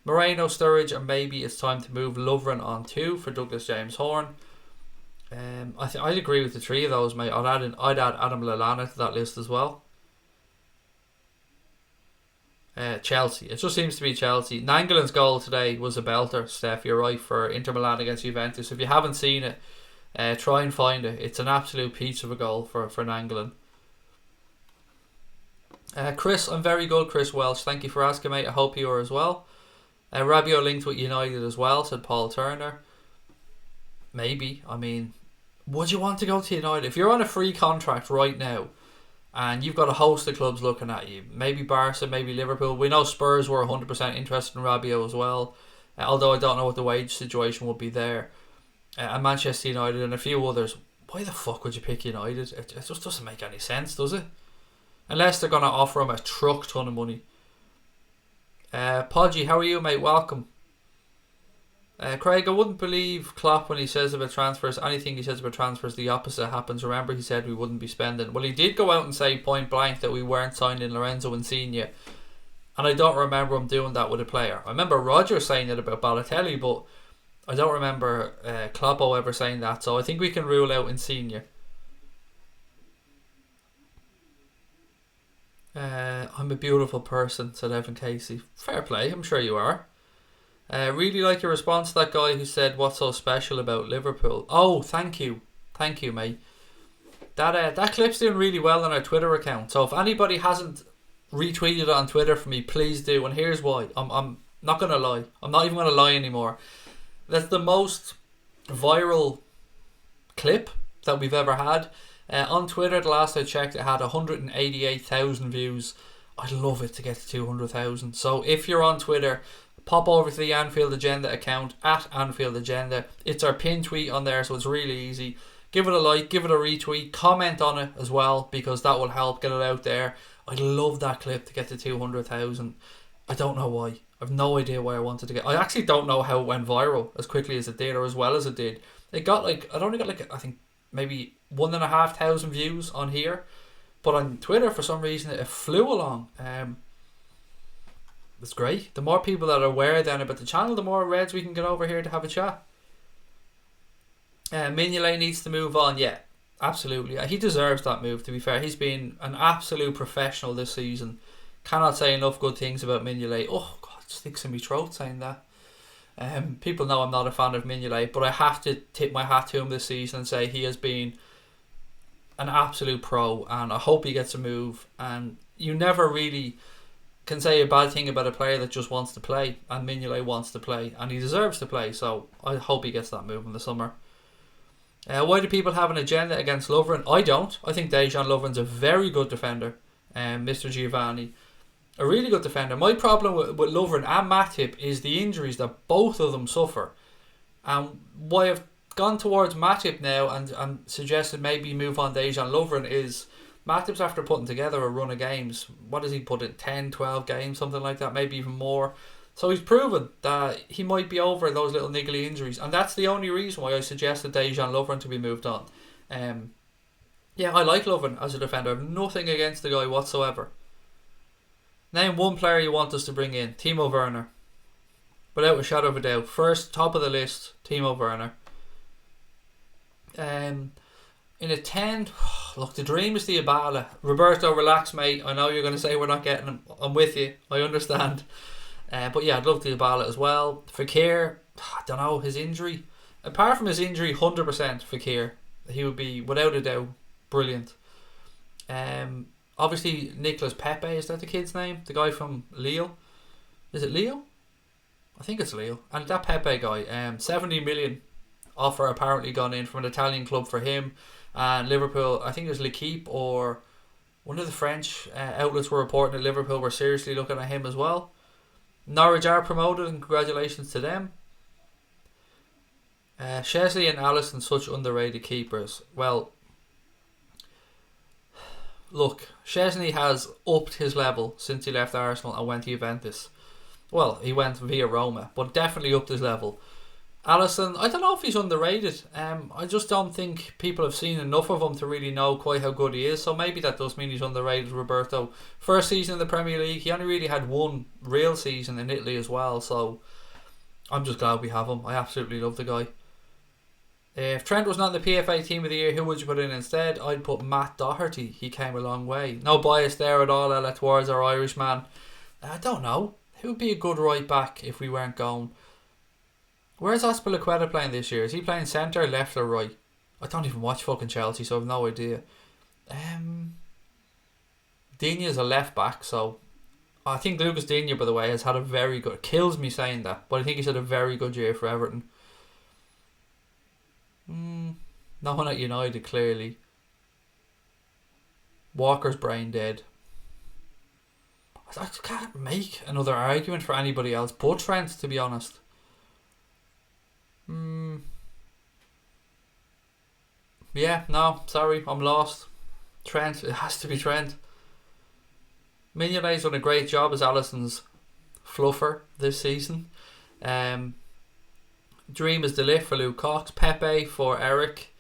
Moreno, Sturridge, and maybe it's time to move Lovren on 2 for Douglas James Horn. I'd agree with the 3 of those, mate. I'd add Adam Lallana to that list as well. Chelsea. It just seems to be Chelsea. Nangolan's goal today was a belter, Steph. You're right, for Inter Milan against Juventus. If you haven't seen it, Try and find it. It's an absolute piece of a goal for Nanglin. Chris, I'm very good, Chris Welsh. Thank you for asking, mate. I hope you are as well. Rabiot linked with United as well, said Paul Turner. Maybe. I mean, would you want to go to United? If you're on a free contract right now and you've got a host of clubs looking at you, maybe Barca, maybe Liverpool. We know Spurs were 100% interested in Rabiot as well, although I don't know what the wage situation would be there. And Manchester United and a few others. Why the fuck would you pick United? It just doesn't make any sense, does it? Unless they're going to offer him a truck ton of money. Podgy, how are you, mate? Welcome. Craig, I wouldn't believe Klopp when he says about transfers. Anything he says about transfers, the opposite happens. Remember, he said we wouldn't be spending. Well, he did go out and say point blank that we weren't signing Lorenzo Insigne. And I don't remember him doing that with a player. I remember Roger saying it about Balotelli, but I don't remember Kloppo ever saying that. So I think we can rule out Insigne. I'm a beautiful person, said Evan Casey. Fair play, I'm sure you are. Really like your response to that guy who said what's so special about Liverpool. Oh, thank you, mate. That clip's doing really well on our Twitter account. So if anybody hasn't retweeted it on Twitter for me, please do. And here's why. I'm not gonna lie. I'm not even gonna lie anymore. That's the most viral clip that we've ever had. On Twitter, the last I checked, it had 188,000 views. I'd love it to get to 200,000. So if you're on Twitter, pop over to the Anfield Agenda account, at Anfield Agenda. It's our pin tweet on there, so it's really easy. Give it a like, give it a retweet, comment on it as well, because that will help get it out there. I'd love that clip to get to 200,000. I don't know why. I've no idea why I wanted to get. I actually don't know how it went viral as quickly as it did, or as well as it did. It got like, it only got like, I think maybe 1,500 views on here, but on Twitter for some reason it flew along. It's great. The more people that are aware then about the channel, the more Reds we can get over here to have a chat. Mignolet needs to move on. Yeah, absolutely. He deserves that move, to be fair. He's been an absolute professional this season. Cannot say enough good things about Mignolet. Oh God, it sticks in my throat saying that. People know I'm not a fan of Mignolet, but I have to tip my hat to him this season and say he has been an absolute pro, and I hope he gets a move. And you never really can say a bad thing about a player that just wants to play, and Mignolet wants to play and he deserves to play, so I hope he gets that move in the summer. Why do people have an agenda against Lovren? I don't. I think Dejan Lovren's a very good defender, Mr. Giovanni, a really good defender. My problem with Lovren and Matip is the injuries that both of them suffer, and why I've gone towards Matip now and suggested maybe move on Dejan Lovren is Matip's after putting together a run of games. What does he put in? 10, 12 games, something like that, maybe even more. So he's proven that he might be over those little niggly injuries, and that's the only reason why I suggested Dejan Lovren to be moved on. Yeah, I like Lovren as a defender. I have nothing against the guy whatsoever. Name one player you want us to bring in. Timo Werner. Without a shadow of a doubt. First, top of the list, Timo Werner. In a 10, look, the dream is the Dybala. Roberto, relax, mate. I know you're going to say we're not getting him. I'm with you. I understand. But yeah, I'd love the Dybala as well. Fekir, I don't know, his injury. Apart from his injury, 100% Fekir. He would be, without a doubt, brilliant. Obviously, Nicolas Pepe, is that the kid's name? The guy from Lille. Is it Lille? I think it's Lille. And that Pepe guy, 70 million offer apparently gone in from an Italian club for him. And Liverpool, I think it was L'Equipe or one of the French outlets were reporting that Liverpool were seriously looking at him as well. Norwich are promoted, and congratulations to them. Chesley and Alisson, such underrated keepers. Well, look, Szczesny has upped his level since he left Arsenal and went to Juventus. Well, he went via Roma, but definitely upped his level. Alisson, I don't know if he's underrated. I just don't think people have seen enough of him to really know quite how good he is. So maybe that does mean he's underrated, Roberto. First season in the Premier League, he only really had one real season in Italy as well. So I'm just glad we have him. I absolutely love the guy. If Trent was not in the PFA Team of the Year, who would you put in instead? I'd put Matt Doherty. He came a long way. No bias there at all, Ella, towards our Irishman. I don't know. Who would be a good right back if we weren't going? Where's Azpilicueta playing this year? Is he playing centre, left or right? I don't even watch fucking Chelsea, so I've no idea. Digne's a left back, so I think Lucas Digne, by the way, has had a very good... It kills me saying that, but I think he's had a very good year for Everton. No one at United, clearly. Walker's brain dead. I can't make another argument for anybody else but Trent, to be honest. Yeah, no, sorry, I'm lost. Trent, it has to be Trent. Mignolet's done a great job as Alisson's fluffer this season. Dream is the lift for Luke Cox. Pepe for Eric.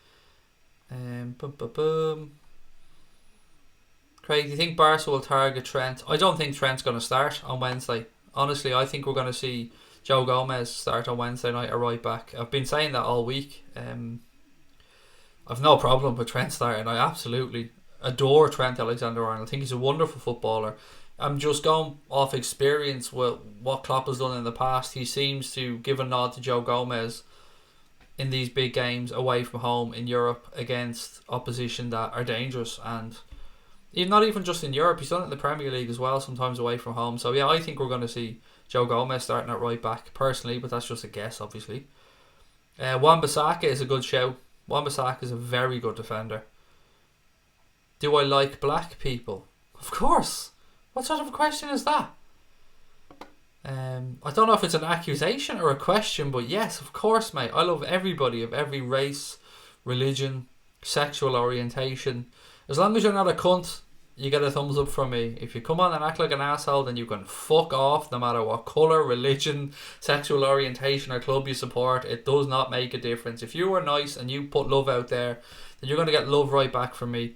Craig, do you think Barca will target Trent? I don't think Trent's going to start on Wednesday. Honestly, I think we're going to see Joe Gomez start on Wednesday night at right back. I've been saying that all week. I've no problem with Trent starting. I absolutely adore Trent Alexander-Arnold. I think he's a wonderful footballer. I'm just going off experience with what Klopp has done in the past. He seems to give a nod to Joe Gomez in these big games away from home in Europe against opposition that are dangerous, and not even just in Europe, he's done it in the Premier League as well, sometimes away from home. So yeah, I think we're going to see Joe Gomez starting at right back personally, but that's just a guess, obviously. Wan-Bissaka is a good shout. Wan-Bissaka is a very good defender. Do I like black people? Of course. What sort of a question is that? I don't know if it's an accusation or a question, but yes, of course, mate. I love everybody of every race, religion, sexual orientation. As long as you're not a cunt, you get a thumbs up from me. If you come on and act like an asshole, then you can fuck off, no matter what colour, religion, sexual orientation or club you support. It does not make a difference. If you are nice and you put love out there, then you're going to get love right back from me.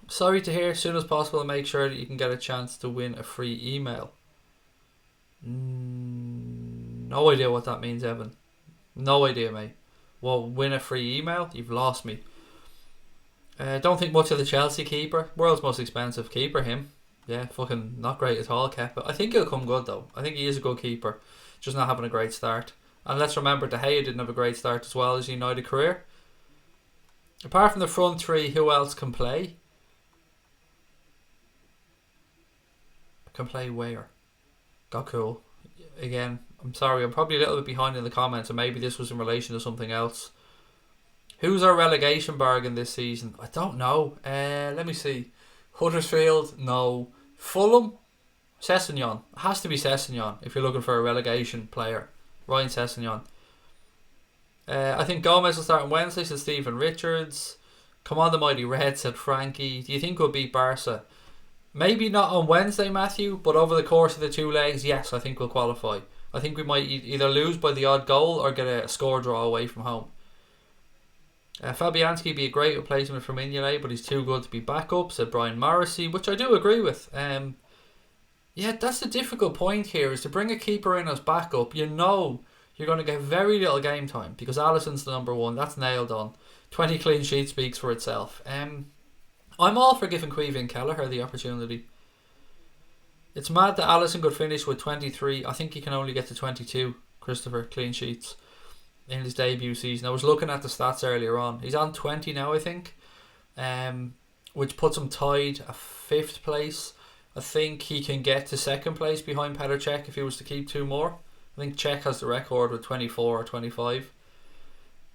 Sorry to hear. As soon as possible, make sure that you can get a chance to win a free email. No idea what that means, Evan. No idea, mate. Well, win a free email? You've lost me. Don't think much of the Chelsea keeper. World's most expensive keeper, him. Yeah, fucking not great at all, Kepa. I think he'll come good, though. I think he is a good keeper. Just not having a great start. And let's remember, De Gea didn't have a great start as well as United career. Apart from the front three, who else can play? Can play where? Got cool. Again, I'm sorry, I'm probably a little bit behind in the comments, and maybe this was in relation to something else. Who's our relegation bargain this season? I don't know. Let me see. Huddersfield? No. Fulham? Sessegnon. It has to be Sessegnon if you're looking for a relegation player. Ryan Sessegnon. I think Gomez will start on Wednesday, said Stephen Richards. Come on the mighty Red, said Frankie. Do you think we'll beat Barca? Maybe not on Wednesday, Matthew, but over the course of the two legs, yes, I think we'll qualify. I think we might either lose by the odd goal or get a score draw away from home. Fabianski would be a great replacement for Mignolet, but he's too good to be backup, said Brian Morrissey, which I do agree with. Yeah, that's the difficult point here, is to bring a keeper in as backup. You know you're going to get very little game time because Alisson's the number one. That's nailed on. 20 clean sheets speaks for itself. I'm all for giving Queven Kelleher the opportunity. It's mad that Alisson could finish with 23. I think he can only get to 22, Christopher, clean sheets in his debut season. I was looking at the stats earlier on. He's on 20 now, I think, which puts him tied at 5th place. I think he can get to 2nd place behind Petr Cech if he was to keep 2 more. I think Cech has the record with 24 or 25.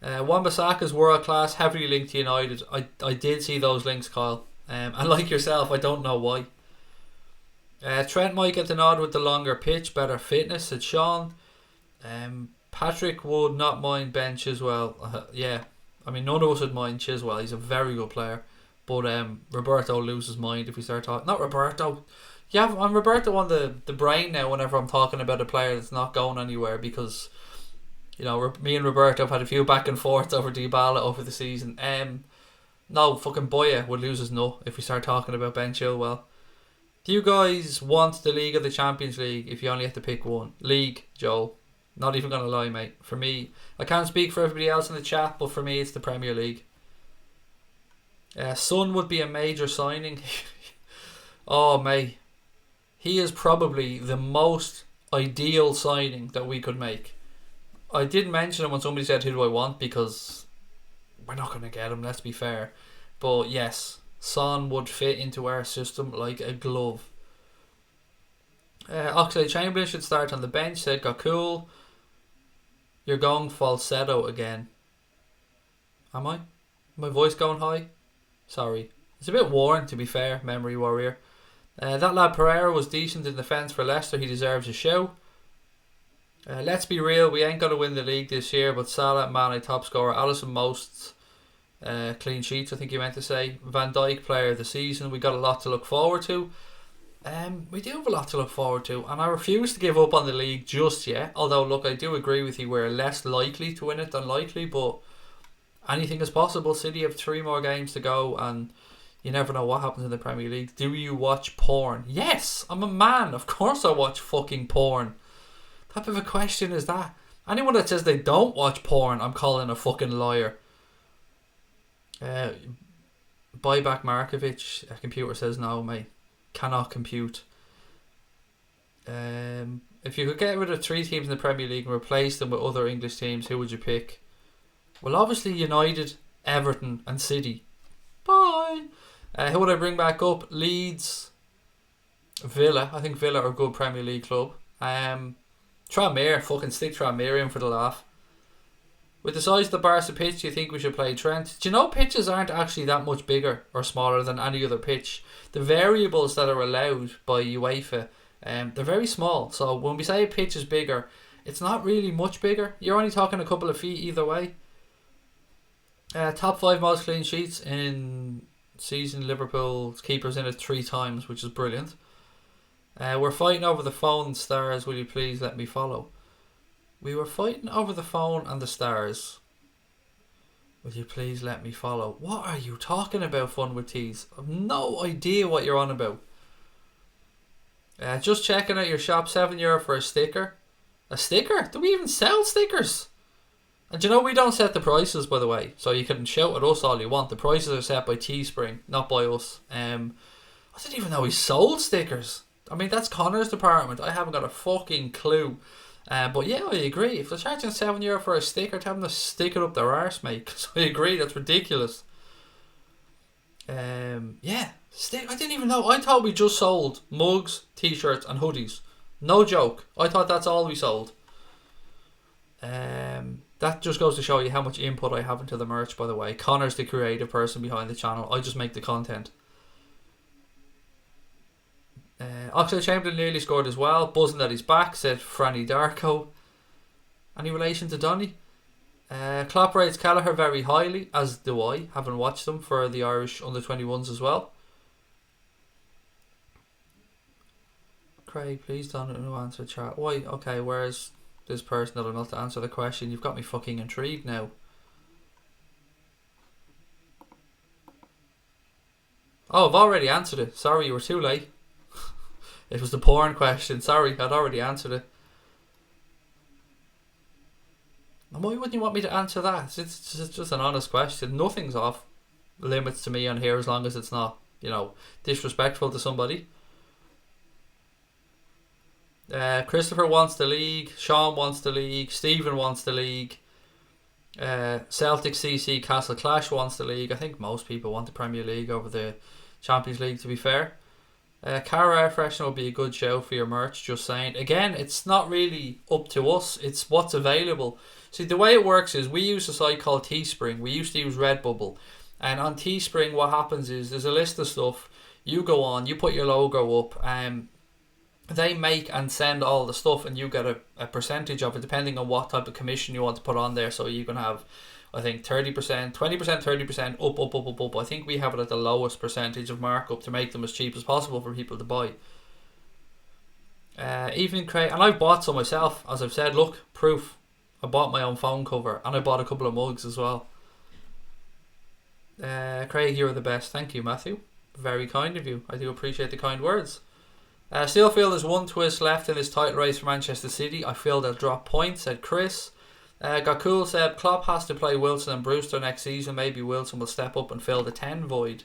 Wan-Bissaka's world class, heavily linked to United. I did see those links, Kyle. And like yourself, I don't know why. Trent might get the nod with the longer pitch, better fitness, said Sean. Patrick would not mind Ben Chiswell. Yeah, I mean, none of us would mind Chiswell. He's a very good player. But Roberto loses mind if we start talking. Not Roberto. Yeah, I'm Roberto on the brain now whenever I'm talking about a player that's not going anywhere, because you know, me and Roberto have had a few back and forths over Dybala over the season. No, fucking Boya would lose his nut if we start talking about Ben Chilwell. Do you guys want the League or the Champions League if you only have to pick one? League, Joel. Not even going to lie, mate. For me, I can't speak for everybody else in the chat, but for me it's the Premier League. Son would be a major signing. Oh, mate. He is probably the most ideal signing that we could make. I did mention him when somebody said who do I want, because we're not going to get him, let's be fair. But yes, Son would fit into our system like a glove. Oxlade-Chamberlain should start on the bench, said got cool. You're going falsetto again. Am I? My voice going high? Sorry. It's a bit worn, to be fair, memory warrior. That lad Pereira was decent in defence for Leicester. He deserves a show. Let's be real, we ain't going to win the league this year, but Salah, Mane top scorer, Alisson most clean sheets, I think you meant to say. Van Dijk player of the season. We got a lot to look forward to. We do have a lot to look forward to, and I refuse to give up on the league just yet. Although, look, I do agree with you, we're less likely to win it than likely, but anything is possible. City have 3 more games to go, and you never know what happens in the Premier League. Do you watch porn? Yes, I'm a man. Of course I watch fucking porn. What type of a question is that? Anyone that says they don't watch porn, I'm calling a fucking liar. Buyback Markovic, a computer says no, mate. Cannot compute. If you could get rid of 3 teams in the Premier League and replace them with other English teams, who would you pick? Well, obviously United, Everton and City. Bye. Who would I bring back up? Leeds, Villa. I think Villa are a good Premier League club. Tranmere, fucking stick Tranmere in for the laugh. With the size of the Barca pitch, do you think we should play Trent? Do you know pitches aren't actually that much bigger or smaller than any other pitch? The variables that are allowed by UEFA, they're very small. So when we say a pitch is bigger, it's not really much bigger. You're only talking a couple of feet either way. Top 5 most clean sheets in season. Liverpool's keepers in it 3 times, which is brilliant. We're fighting over the phone, stars. Will you please let me follow? We were fighting over the phone and the stars. Will you please let me follow? What are you talking about, Fun with Tees? I've no idea what you're on about. Just checking out your shop. €7 for a sticker. A sticker? Do we even sell stickers? And you know, we don't set the prices, by the way, so you can shout at us all you want. The prices are set by Teespring, not by us. I didn't even know we sold stickers. I mean, that's Connor's department. I haven't got a fucking clue. But yeah, I agree. If they're charging €7 for a sticker, tell them to stick it up their arse, mate. Because I agree, that's ridiculous. Yeah, I didn't even know. I thought we just sold mugs, t-shirts and hoodies. No joke. I thought that's all we sold. That just goes to show you how much input I have into the merch, by the way. Connor's the creative person behind the channel. I just make the content. Oxlade-Chamberlain nearly scored as well. Buzzing that he's back, said Franny Darko. Any relation to Donny? Klopp rates Kelleher very highly, as do I. Haven't watched them for the Irish under-21s as well. Craig, please don't answer chat. Why? Okay, where's this person that I'm not to answer the question? You've got me fucking intrigued now. Oh, I've already answered it. Sorry, you were too late. It was the porn question. Sorry, I'd already answered it. And why wouldn't you want me to answer that? It's just an honest question. Nothing's off limits to me on here as long as it's not, you know, disrespectful to somebody. Christopher wants the league. Sean wants the league. Stephen wants the league. Celtic CC Castle Clash wants the league. I think most people want the Premier League over the Champions League, to be fair. Cara Air Freshener will be a good show for your merch, just saying. Again, it's not really up to us, it's what's available. See, the way it works is we use a site called Teespring. We used to use Redbubble. And on Teespring, what happens is there's a list of stuff. You go on, you put your logo up, they make and send all the stuff, and you get a percentage of it depending on what type of commission you want to put on there. So you can have, I think, 30%, 20%, 30%, up. I think we have it at the lowest percentage of markup to make them as cheap as possible for people to buy. Evening Craig, and I've bought some myself, as I've said. Look, proof. I bought my own phone cover, and I bought a couple of mugs as well. Craig, you're the best. Thank you, Matthew. Very kind of you. I do appreciate the kind words. Still feel there's one twist left in this title race for Manchester City. I feel they'll drop points, said Chris. Got cool said Klopp has to play Wilson and Brewster next season. Maybe Wilson will step up and fill the 10 void.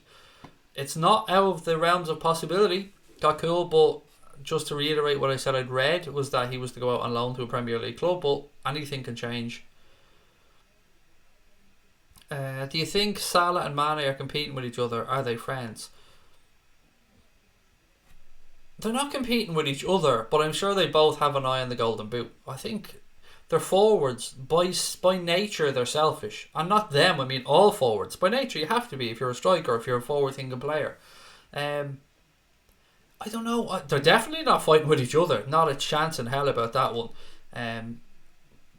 It's not out of the realms of possibility, got cool, but just to reiterate what I said I'd read, was that he was to go out on loan to a Premier League club, but anything can change. Do you think Salah and Mane are competing with each other? Are they friends? They're not competing with each other, but I'm sure they both have an eye on the Golden Boot. I think they're forwards. By nature, they're selfish. And not them, I mean all forwards. By nature, you have to be if you're a striker, if you're a forward-thinking player. I don't know. They're definitely not fighting with each other. Not a chance in hell about that one.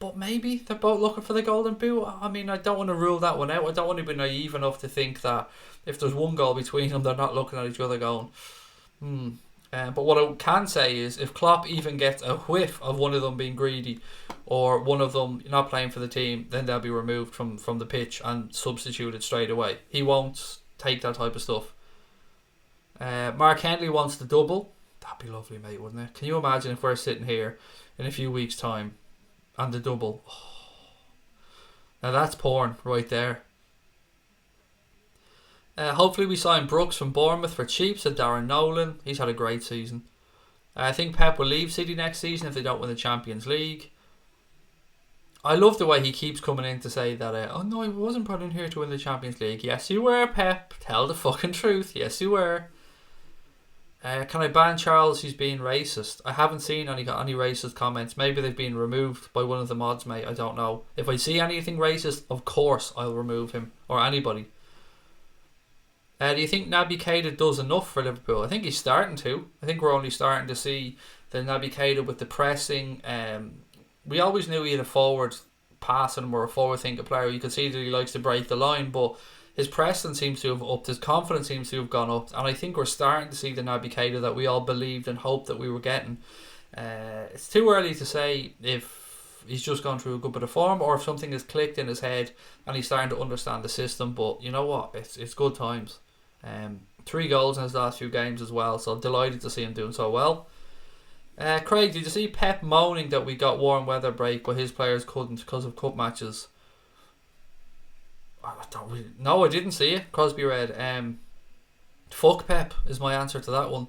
But maybe they're both looking for the Golden Boot. I mean, I don't want to rule that one out. I don't want to be naive enough to think that if there's one goal between them, they're not looking at each other going, but what I can say is, if Klopp even gets a whiff of one of them being greedy, or one of them not playing for the team, then they'll be removed from the pitch and substituted straight away. He won't take that type of stuff. Mark Henley wants the double. That'd be lovely, mate, wouldn't it? Can you imagine if we're sitting here in a few weeks' time and the double? Oh. Now that's porn right there. Hopefully we sign Brooks from Bournemouth for cheap, said Darren Nolan. He's had a great season. I think Pep will leave City next season if they don't win the Champions League. I love the way he keeps coming in to say that, oh no, I wasn't brought in here to win the Champions League. Yes, you were, Pep. Tell the fucking truth. Yes, you were. Can I ban Charles? He's being racist. I haven't seen any racist comments. Maybe they've been removed by one of the mods, mate. I don't know. If I see anything racist, of course I'll remove him. Or anybody. Do you think Naby Keita does enough for Liverpool? I think he's starting to. I think we're only starting to see the Naby Keita with the pressing. We always knew he had a forward passing or a forward thinking player. You could see that he likes to break the line, but his pressing seems to have upped. His confidence seems to have gone up. And I think we're starting to see the Naby Keita that we all believed and hoped that we were getting. It's too early to say if he's just gone through a good bit of form or if something has clicked in his head and he's starting to understand the system. But you know what? It's good times. 3 goals in his last few games as well, so delighted to see him doing so well. Craig, did you see Pep moaning that we got warm weather break but his players couldn't because of cup matches? No, I didn't see it. Crosby read. Fuck Pep is my answer to that one.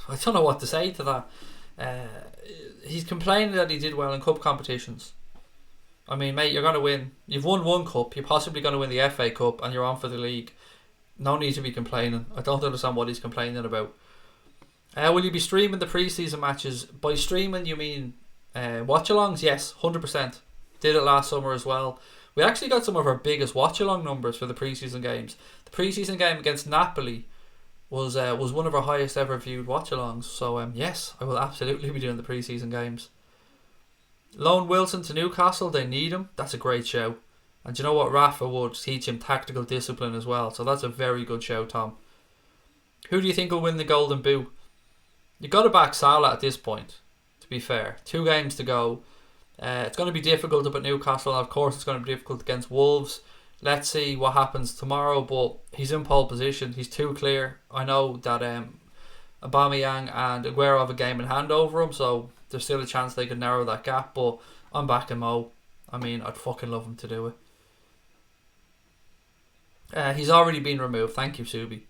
I don't know what to say to that. He's complaining that he did well in cup competitions. I mean, mate, you're going to win. You've won one cup. You're possibly going to win the FA Cup and you're on for the league. No need to be complaining. I don't understand what he's complaining about. Will you be streaming the pre-season matches? By streaming, you mean watch-alongs? Yes, 100%. Did it last summer as well. We actually got some of our biggest watch-along numbers for the pre-season games. The pre-season game against Napoli was one of our highest ever viewed watch-alongs. So, yes, I will absolutely be doing the pre-season games. Loan Wilson to Newcastle, they need him. That's a great show. And do you know what? Rafa would teach him tactical discipline as well. So that's a very good show, Tom. Who do you think will win the Golden Boot? You've got to back Salah at this point, to be fair. 2 games to go. It's going to be difficult up at Newcastle. And of course, it's going to be difficult against Wolves. Let's see what happens tomorrow. But he's in pole position. He's too clear. I know that Aubameyang and Aguero have a game in hand over him. So there's still a chance they could narrow that gap, but I'm backing Mo. I mean, I'd fucking love him to do it. He's already been removed. Thank you, Subi.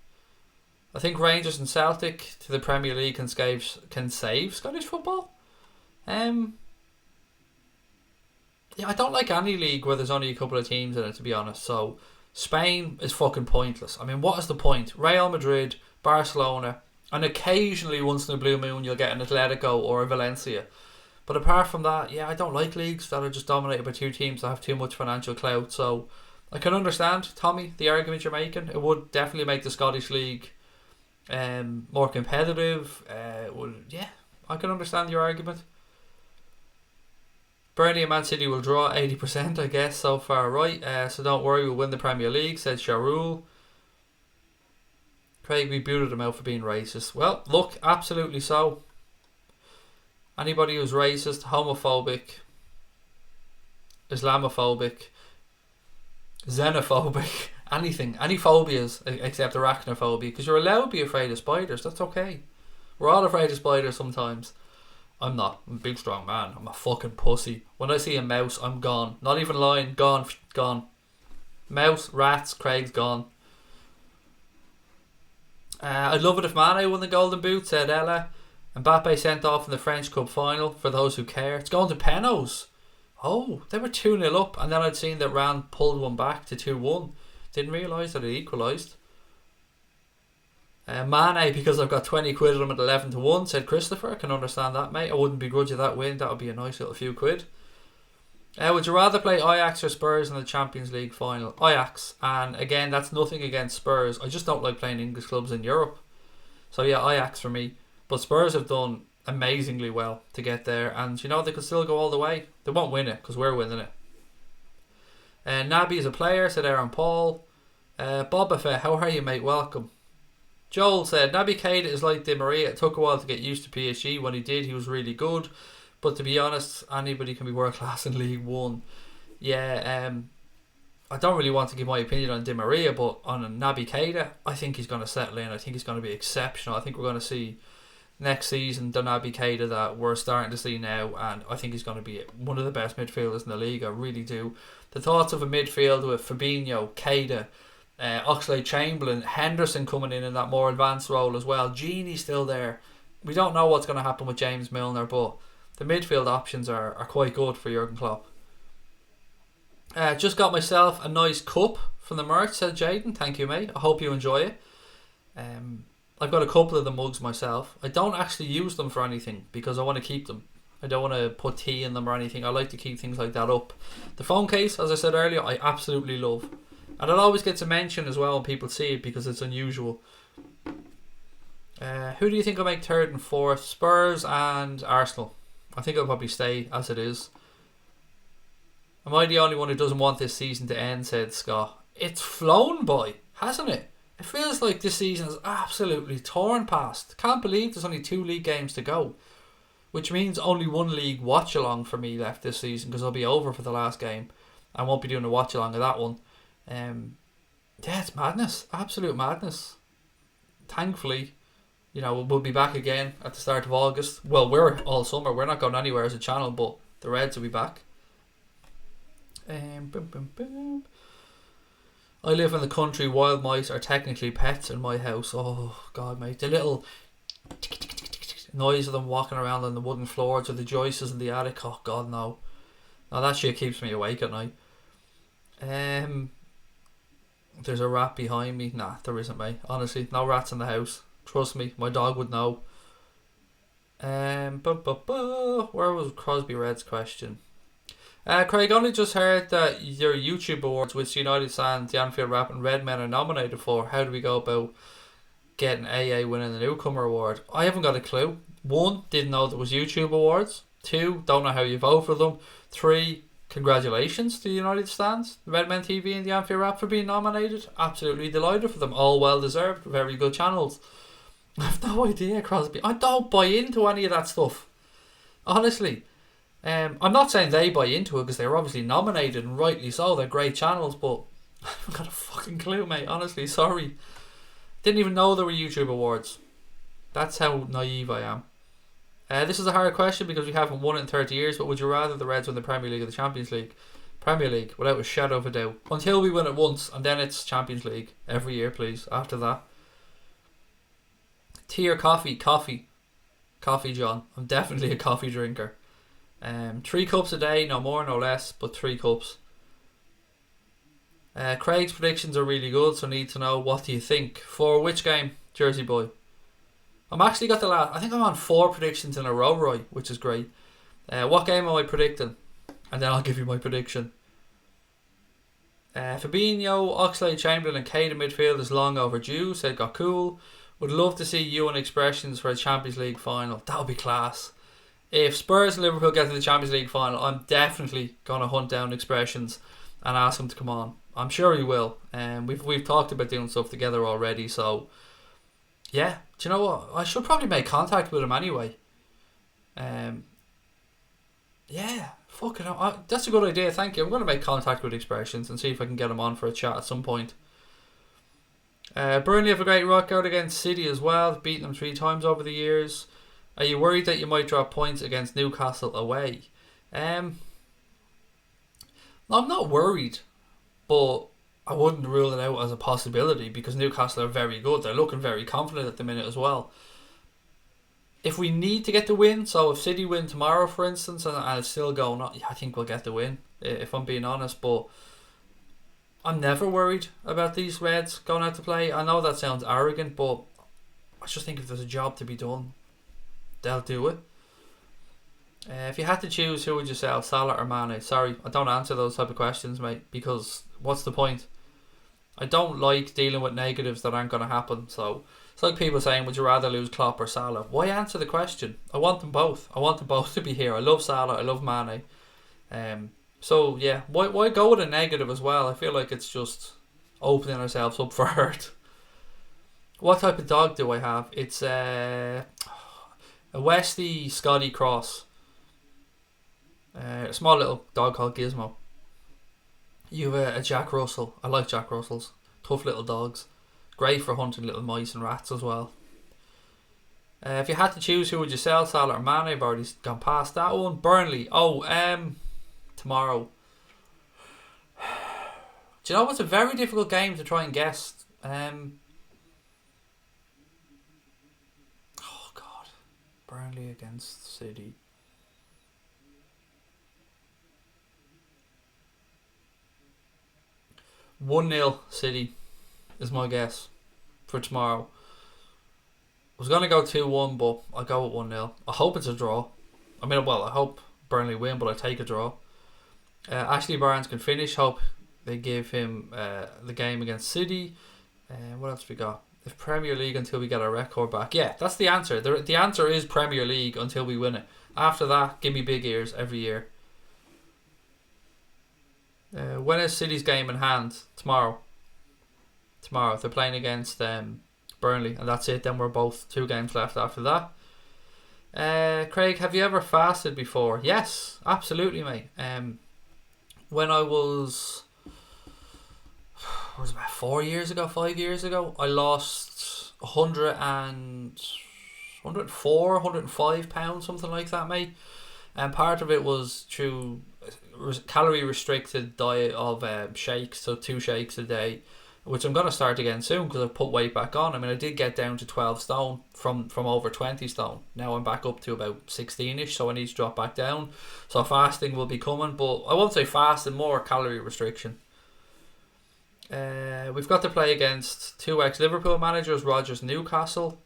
I think Rangers and Celtic to the Premier League can save Scottish football. Yeah, I don't like any league where there's only a couple of teams in it, to be honest. So Spain is fucking pointless. I mean, what is the point? Real Madrid, Barcelona, and occasionally, once in a blue moon, you'll get an Atletico or a Valencia. But apart from that, yeah, I don't like leagues that are just dominated by 2 teams that have too much financial clout. So I can understand, Tommy, the argument you're making. It would definitely make the Scottish League more competitive. Yeah, I can understand your argument. Burnley and Man City will draw 80%, I guess, so far, right? So don't worry, we'll win the Premier League, said Sharul. Craig, we booted him out for being racist. Well, look, absolutely so. Anybody who's racist, homophobic, Islamophobic, xenophobic, anything, any phobias except arachnophobia, because you're allowed to be afraid of spiders. That's okay. We're all afraid of spiders sometimes. I'm not. I'm a big strong man. I'm a fucking pussy. When I see a mouse, I'm gone. Not even lying. Gone. Gone. Mouse, rats, Craig's gone. I'd love it if Mane won the Golden Boot, said Ella. Mbappe sent off in the French Cup final, for those who care. It's going to penos. Oh, they were 2-0 up, and then I'd seen that Rand pulled one back to 2-1. Didn't realise that it equalised. Mane, because I've got 20 quid on him at 11-1, said Christopher. I can understand that, mate. I wouldn't begrudge you that win. That would be a nice little few quid. Would you rather play Ajax or Spurs in the Champions League final? Ajax. And again, that's nothing against Spurs. I just don't like playing English clubs in Europe. So yeah, Ajax for me. But Spurs have done amazingly well to get there. And you know, they could still go all the way. They won't win it because we're winning it. Naby is a player, said Aaron Paul. Boba Fett, how are you, mate? Welcome. Joel said, Naby Keita is like Di Maria. It took a while to get used to PSG. When he did, he was really good. But to be honest, anybody can be world class in League One. Yeah, I don't really want to give my opinion on Di Maria, but on Naby Keita, I think he's going to settle in. I think he's going to be exceptional. I think we're going to see next season the Naby Keita that we're starting to see now, and I think he's going to be one of the best midfielders in the league. I really do. The thoughts of a midfield with Fabinho, Keita, Oxlade-Chamberlain, Henderson coming in that more advanced role as well. Genie's still there. We don't know what's going to happen with James Milner, but the midfield options are quite good for Jurgen Klopp. Just got myself a nice cup from the merch, said Jaden. Thank you, mate. I hope you enjoy it. I've got a couple of the mugs myself. I don't actually use them for anything because I want to keep them. I don't want to put tea in them or anything. I like to keep things like that up. The phone case, as I said earlier, I absolutely love. And it always gets a mention as well when people see it because it's unusual. Who do you think will make third and fourth? Spurs and Arsenal. I think it'll probably stay as it is. Am I the only one who doesn't want this season to end, said Scott. It's flown by, hasn't it? It feels like this season is absolutely torn past. Can't believe there's only 2 league games to go. Which means only 1 league watch along for me left this season because I'll be over for the last game. I won't be doing a watch along of that one. Yeah, it's madness. Absolute madness. Thankfully, you know, we'll be back again at the start of August. Well, we're all summer. We're not going anywhere as a channel, but the Reds will be back. Boom, boom, boom. I live in the country. Wild mice are technically pets in my house. Oh, God, mate. The little noise of them walking around on the wooden floors or the joists in the attic. Oh, God, no. No, that shit keeps me awake at night. There's a rat behind me. Nah, there isn't, mate. Honestly, no rats in the house. Trust me, my dog would know. Where was Crosby Red's question? Craig, only just heard that your YouTube awards, which United Stand, the Anfield Rap and Redmen are nominated for. How do we go about getting AA winning the Newcomer Award? I haven't got a clue. 1, didn't know there was YouTube awards. 2, don't know how you vote for them. 3, congratulations to United Stands, Redmen TV and the Anfield Rap for being nominated. Absolutely delighted for them. All well deserved. Very good channels. I have no idea, Crosby. I don't buy into any of that stuff. Honestly. I'm not saying they buy into it because they're obviously nominated and rightly so. They're great channels, but I haven't got a fucking clue, mate. Honestly, sorry. Didn't even know there were YouTube awards. That's how naive I am. This is a hard question because we haven't won it in 30 years, but would you rather the Reds win the Premier League or the Champions League? Premier League, without a shadow of a doubt. Until we win it once, and then it's Champions League. Every year, please. After that. Tea or coffee? Coffee. Coffee, John. I'm definitely a coffee drinker. 3 cups a day, no more, no less, but 3 cups. Craig's predictions are really good, so need to know, what do you think? For which game, Jersey boy? I'm actually got the last, I think I'm on 4 predictions in a row, Roy, which is great. What game am I predicting? And then I'll give you my prediction. Fabinho, Oxlade-Chamberlain and Keita midfield is long overdue, said got cool. Would love to see you and Expressions for a Champions League final. That would be class. If Spurs and Liverpool get to the Champions League final, I'm definitely going to hunt down Expressions and ask him to come on. I'm sure he will. We've talked about doing stuff together already, so yeah. Do you know what? I should probably make contact with him anyway. Yeah, fuck it. That's a good idea, thank you. I'm going to make contact with Expressions and see if I can get him on for a chat at some point. Burnley have a great record against City as well, beaten them 3 times over the years. Are you worried that you might drop points against Newcastle away? No, I'm not worried, but I wouldn't rule it out as a possibility because Newcastle are very good. They're looking very confident at the minute as well. If we need to get the win, so if City win tomorrow, for instance, and it's still going on, I think we'll get the win, if I'm being honest. But I'm never worried about these Reds going out to play. I know that sounds arrogant, but I just think if there's a job to be done, they'll do it. If you had to choose, who would you sell, Salah or Mane? Sorry, I don't answer those type of questions, mate, because what's the point? I don't like dealing with negatives that aren't going to happen. So it's like people saying, would you rather lose Klopp or Salah? Why answer the question? I want them both. I want them both to be here. I love Salah. I love Mane. So yeah, why go with a negative as well? I feel like it's just opening ourselves up for hurt. What type of dog do I have? It's a Westie Scotty Cross. A small little dog called Gizmo. You have a Jack Russell. I like Jack Russells. Tough little dogs. Great for hunting little mice and rats as well. If you had to choose, who would you sell, Salah or Mane? I've already gone past that one. Burnley. Tomorrow. Do you know what's a very difficult game to try and guess? Oh God. Burnley against City. 1-0 City is my guess for tomorrow. I was going to go 2-1, but I'll go with 1-0. I hope it's a draw. I hope Burnley win, but I take a draw. Ashley Barnes can finish. Hope they give him the game against City. What else we got? If Premier League until we get our record back. Yeah, that's the answer. The answer is Premier League until we win it. After that, give me big ears every year. When is City's game in hand? Tomorrow. They're playing against Burnley, and that's it. Then we're both 2 games left after that. Craig, have you ever fasted before? Yes, absolutely, mate. When I was about 5 years ago, I lost 104, 105 pounds, something like that, mate. And part of it was through calorie restricted diet of shakes, so 2 shakes a day, which I'm going to start again soon because I've put weight back on. I mean, I did get down to 12 stone from over 20 stone. Now I'm back up to about 16ish, so I need to drop back down. So fasting will be coming, but I won't say fasting, more calorie restriction. We've got to play against 2 ex-Liverpool managers, Rodgers, Newcastle.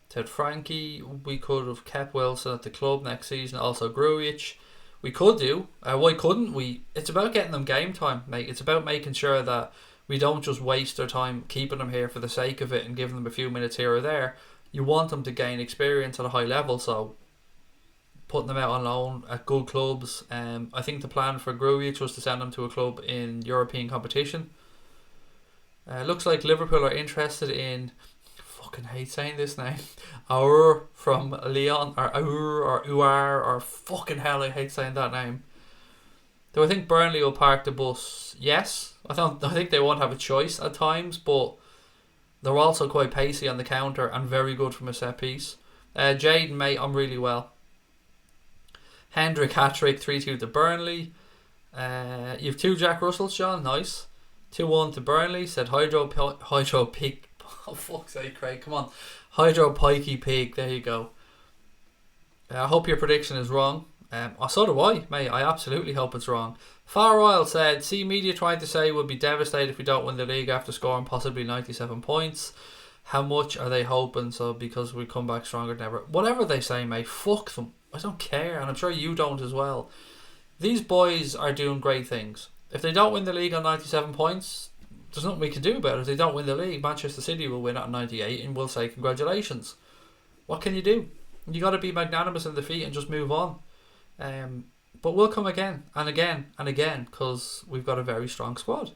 Ted Frankie. We could have kept Wilson at the club next season, also Grujic. We could do. Why couldn't we? It's about getting them game time, mate. It's about making sure that we don't just waste their time keeping them here for the sake of it and giving them a few minutes here or there. You want them to gain experience at a high level, so putting them out on loan at good clubs. I think the plan for Grujic was to send them to a club in European competition. Looks like Liverpool are interested in, fucking hate saying this name, Aur from Lyon, or Aur or Uar, or fucking hell, I hate saying that name. Do I think Burnley will park the bus? Yes. I think they won't have a choice at times, but they're also quite pacey on the counter and very good from a set piece. Jaden, mate, I'm really well. Hendrick hat-trick, 3-2 to Burnley. You have 2 Jack Russells, John, nice. 2-1 to Burnley, said Hydro Pig. Oh, fuck's sake, Craig, come on. Hydro Pikey Pig, there you go. I hope your prediction is wrong. So do I, mate. I absolutely hope it's wrong. Far Wild said, see media trying to say we'll be devastated if we don't win the league after scoring possibly 97 points. How much are they hoping? So because we come back stronger than ever. Whatever they say, mate, fuck them. I don't care, and I'm sure you don't as well. These boys are doing great things. If they don't win the league on 97 points, there's nothing we can do about it. If they don't win the league, Manchester City will win it on 98 and we'll say congratulations. What can you do? You got to be magnanimous in defeat and just move on. But we'll come again and again and again because we've got a very strong squad.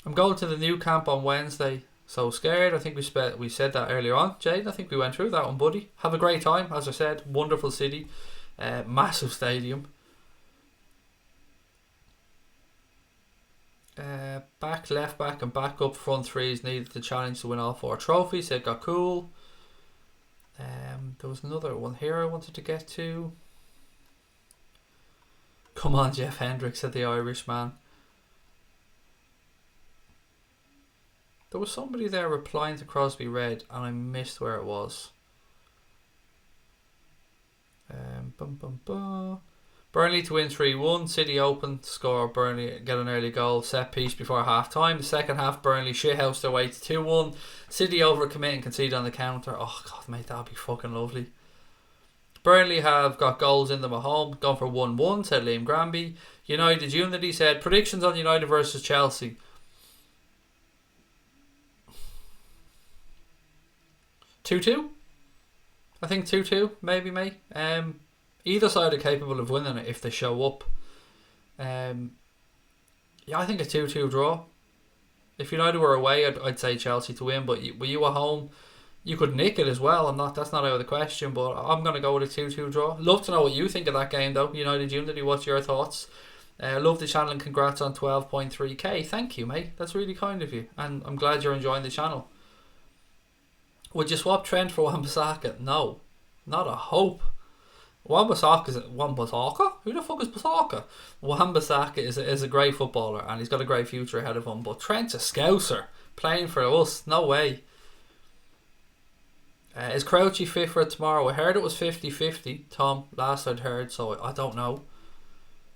I'm going to the new camp on Wednesday. So scared. I think we said that earlier on, Jade. I think we went through that one, buddy. Have a great time, as I said. Wonderful city, massive stadium. Back, left back, and back up front threes needed to challenge to win all 4 trophies. It got cool. There was another one here I wanted to get to. Come on, Jeff Hendrick, said the Irish man. There was somebody there replying to Crosby Red, and I missed where it was. Burnley to win 3-1. City open to score. Burnley get an early goal. Set piece before half time. The second half, Burnley shithouse their way to 2-1. City overcommit and concede on the counter. Oh, God, mate, that'd be fucking lovely. Burnley have got goals in them at home. Gone for 1-1, said Liam Granby. United Unity said, predictions on United versus Chelsea. 2-2? I think 2-2, maybe, mate. Either side are capable of winning it if they show up. Yeah, I think a 2-2 draw. If United were away, I'd say Chelsea to win, but were you at home, you could nick it as well. That's not out of the question, but I'm going to go with a 2-2 draw. Love to know what you think of that game, though. United Unity, what's your thoughts? Love the channel and congrats on 12.3k. Thank you, mate. That's really kind of you, and I'm glad you're enjoying the channel. Would you swap Trent for Wan-Bissaka? No, not a hope. Wan-Bissaka? Who the fuck is Bissaka? Wan-Bissaka is a great footballer and he's got a great future ahead of him. But Trent's a scouser playing for us. No way. Is Crouchy fit for it tomorrow? I heard it was 50-50, Tom. Last I'd heard, so I don't know.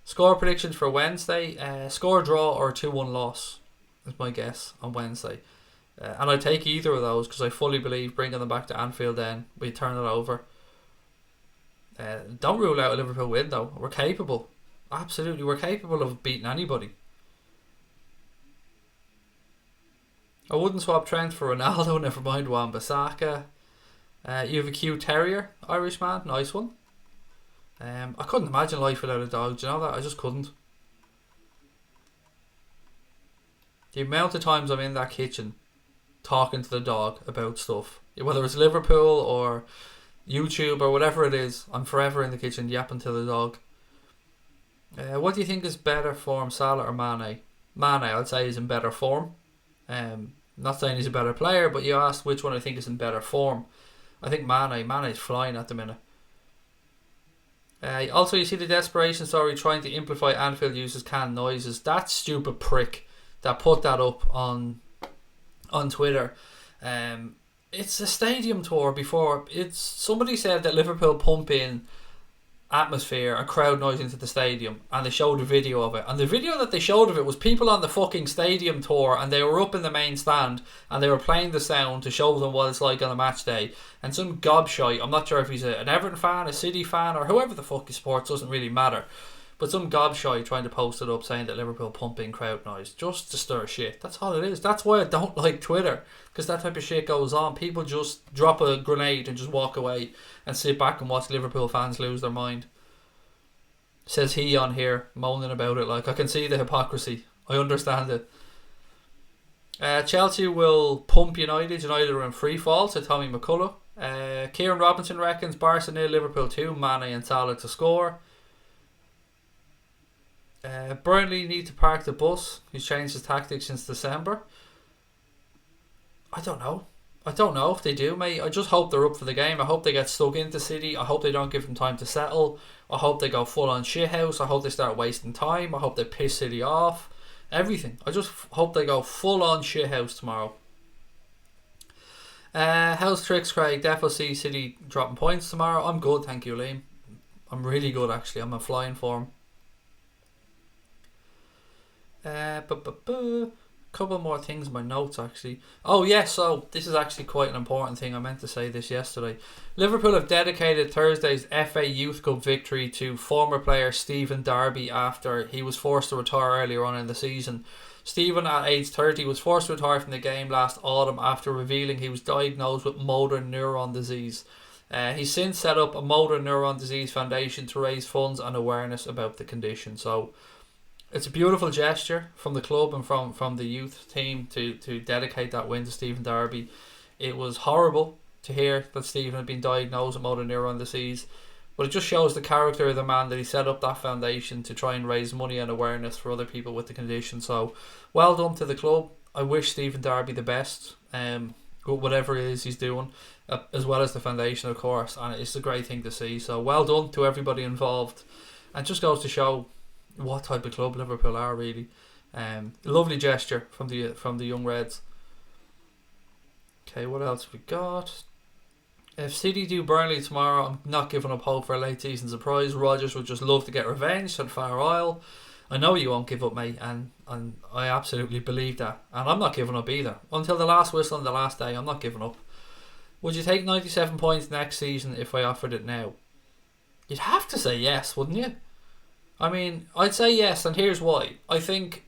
Score predictions for Wednesday. Score draw or 2-1 loss is my guess on Wednesday. And I take either of those because I fully believe bringing them back to Anfield then we turn it over. Don't rule out a Liverpool win though. We're capable. Absolutely, we're capable of beating anybody. I wouldn't swap Trent for Ronaldo, never mind Wan-Bissaka. You have a cute terrier, Irishman, nice one. I couldn't imagine life without a dog, do you know that? I just couldn't. The amount of times I'm in that kitchen talking to the dog about stuff, whether it's Liverpool or YouTube or whatever it is, I'm forever in the kitchen yapping to the dog. What do you think is better form, Salah or Mane? Mane, I'd say, is in better form. Not saying he's a better player, but you asked which one I think is in better form. I think Mane is flying at the minute. Also, you see the desperation story trying to amplify Anfield uses canned noises. That stupid prick that put that up on Twitter. It's a stadium tour before. Somebody said that Liverpool pump in atmosphere and crowd noise into the stadium, and they showed a video of it, and the video that they showed of it was people on the fucking stadium tour, and they were up in the main stand and they were playing the sound to show them what it's like on a match day, and some gobshite, I'm not sure if he's an Everton fan, a City fan, or whoever the fuck he supports, doesn't really matter, but some gobshite trying to post it up saying that Liverpool pump in crowd noise just to stir shit. That's all it is. That's why I don't like Twitter, because that type of shit goes on. People just drop a grenade and just walk away and sit back and watch Liverpool fans lose their mind. Says he on here, moaning about it. Like, I can see the hypocrisy. I understand it. Chelsea will pump United. United are in free fall, said Tommy McCullough. Kieran Robinson reckons Barca 0, Liverpool 2, Mane and Salah to score. Burnley need to park the bus. He's changed his tactics since December. I don't know if they do, mate. I just hope they're up for the game. I hope they get stuck into City. I hope they don't give them time to settle. I hope they go full on shithouse. I hope they start wasting time. I hope they piss City off. Everything. I just hope they go full on shithouse tomorrow. How's tricks, Craig? Definitely see City dropping points tomorrow. I'm good, thank you, Liam. I'm really good, actually. I'm in flying form. Couple more things in my notes, actually. Oh yeah, so this is actually quite an important thing. I meant to say this yesterday. Liverpool have dedicated Thursday's FA Youth Cup victory to former player Stephen Darby after he was forced to retire earlier on in the season. Stephen, at age 30, was forced to retire from the game last autumn after revealing he was diagnosed with motor neuron disease. He's since set up a motor neuron disease foundation to raise funds and awareness about the condition. So it's a beautiful gesture from the club and from the youth team to dedicate that win to Stephen Darby. It was horrible to hear that Stephen had been diagnosed with motor neuron disease, but it just shows the character of the man that he set up that foundation to try and raise money and awareness for other people with the condition. So well done to the club. I wish Stephen Darby the best, whatever it is he's doing, as well as the foundation, of course, and it's a great thing to see. So well done to everybody involved, and just goes to show what type of club Liverpool are, really. Lovely gesture from the young Reds. Okay, what else we got? If City do Burnley tomorrow, I'm not giving up hope for a late season surprise. Rodgers would just love to get revenge, said Far Isle. I know you won't give up, mate, and I absolutely believe that. And I'm not giving up either. Until the last whistle on the last day, I'm not giving up. Would you take 97 points next season if I offered it now? You'd have to say yes, wouldn't you? I mean, I'd say yes, and here's why. I think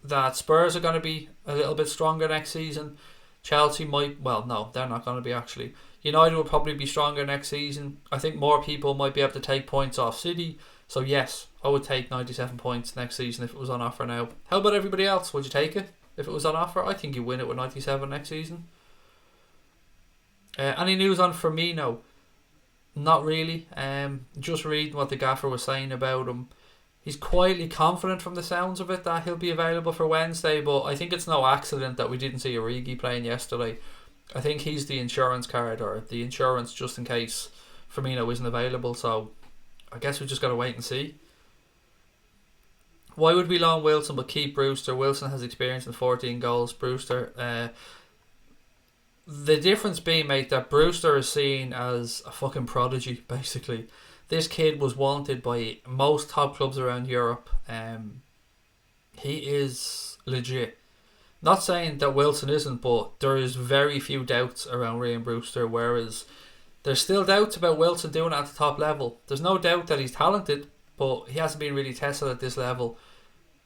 that Spurs are going to be a little bit stronger next season. Chelsea might, well, no, they're not going to be actually. United will probably be stronger next season. I think more people might be able to take points off City. So yes, I would take 97 points next season if it was on offer now. How about everybody else? Would you take it if it was on offer? I think you win it with 97 next season. Any news on Firmino? Not really. Just reading what the gaffer was saying about him. He's quietly confident from the sounds of it that he'll be available for Wednesday, but I think it's no accident that we didn't see Origi playing yesterday. I think he's the insurance card, or the insurance just in case Firmino isn't available, so I guess we just got to wait and see. Why would we loan Wilson but keep Brewster? Wilson has experience in 14 goals. Brewster, the difference being, mate, that Brewster is seen as a fucking prodigy, basically. This kid was wanted by most top clubs around Europe. He is legit. Not saying that Wilson isn't, but there is very few doubts around Ryan Brewster, whereas there's still doubts about Wilson doing it at the top level. There's no doubt that he's talented, but he hasn't been really tested at this level.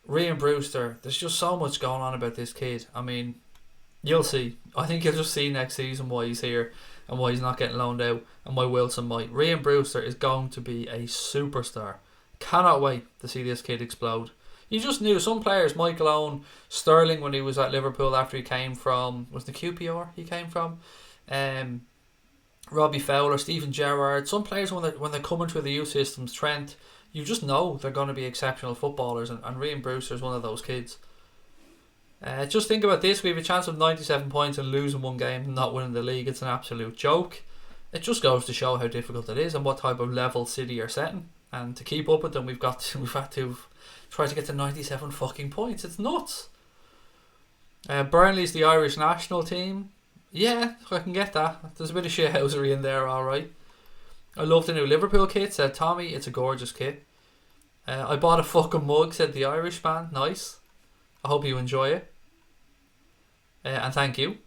Ryan Brewster, there's just so much going on about this kid. I mean, you'll see. I think you'll just see next season why he's here and why he's not getting loaned out and why Wilson might. Ryan Brewster is going to be a superstar. Cannot wait to see this kid explode. You just knew some players, Michael Owen, Sterling when he was at Liverpool after he came from, was the QPR he came from? Robbie Fowler, Steven Gerrard, some players when they're coming through the youth systems, Trent, you just know they're going to be exceptional footballers, and Ryan Brewster is one of those kids. Just think about this, we have a chance of 97 points and losing one game and not winning the league. It's an absolute joke. It just goes to show how difficult it is and what type of level City are setting, and to keep up with them we've had to try to get to 97 fucking points. It's nuts. Burnley's the Irish national team. Yeah, I can get that. There's a bit of shithousery in there, alright. I love the new Liverpool kit, said Tommy. It's a gorgeous kit. I bought a fucking mug, said the Irish man. Nice. I hope you enjoy it. And thank you.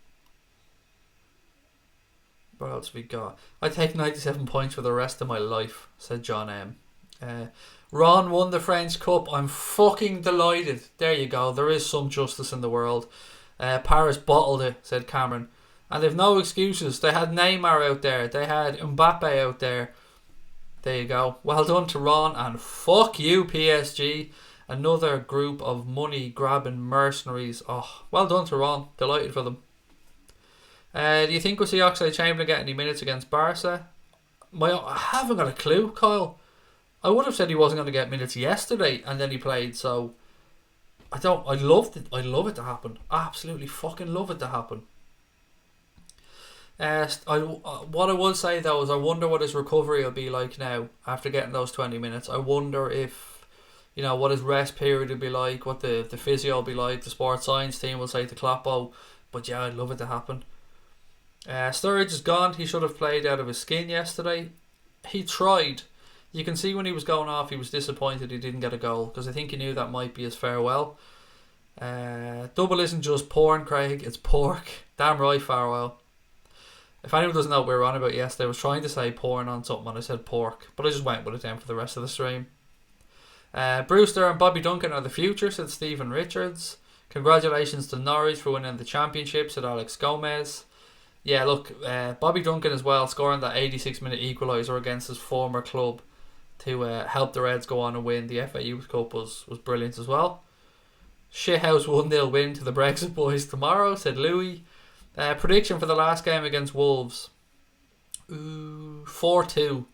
What else we got? I take 97 points for the rest of my life, said John M. Ron won the French Cup. I'm fucking delighted. There you go. There is some justice in the world. Paris bottled it, said Cameron. And they've no excuses. They had Neymar out there. They had Mbappe out there. There you go. Well done to Ron. And fuck you, PSG. Another group of money grabbing mercenaries. Oh, well done to Ron. Delighted for them. Do you think we'll see Oxlade-Chamberlain get any minutes against Barca? I haven't got a clue, Kyle. I would have said he wasn't going to get minutes yesterday, and then he played. So I love it to happen. Absolutely fucking love it to happen. What I will say though is I wonder what his recovery will be like now after getting those 20 minutes. I wonder if, what his rest period will be like, what the physio will be like, the sports science team will say to Kloppo. But yeah, I'd love it to happen. Sturridge is gone. He should have played out of his skin yesterday. He tried. You can see when he was going off, he was disappointed he didn't get a goal, because I think he knew that might be his farewell. Double isn't just porn, Craig, it's pork. Damn right, farewell. If anyone doesn't know what we were on about yesterday, I was trying to say porn on something and I said pork, but I just went with it then for the rest of the stream. Brewster and Bobby Duncan are the future, said Stephen Richards. Congratulations to Norwich for winning the championship, said Alex Gomez. Yeah, look, Bobby Duncan as well, scoring that 86-minute equaliser against his former club to help the Reds go on and win the FA Youth Cup was brilliant as well. Shithouse 1-0 win to the Brexit boys tomorrow, said Louis. Prediction for the last game against Wolves. 4-2,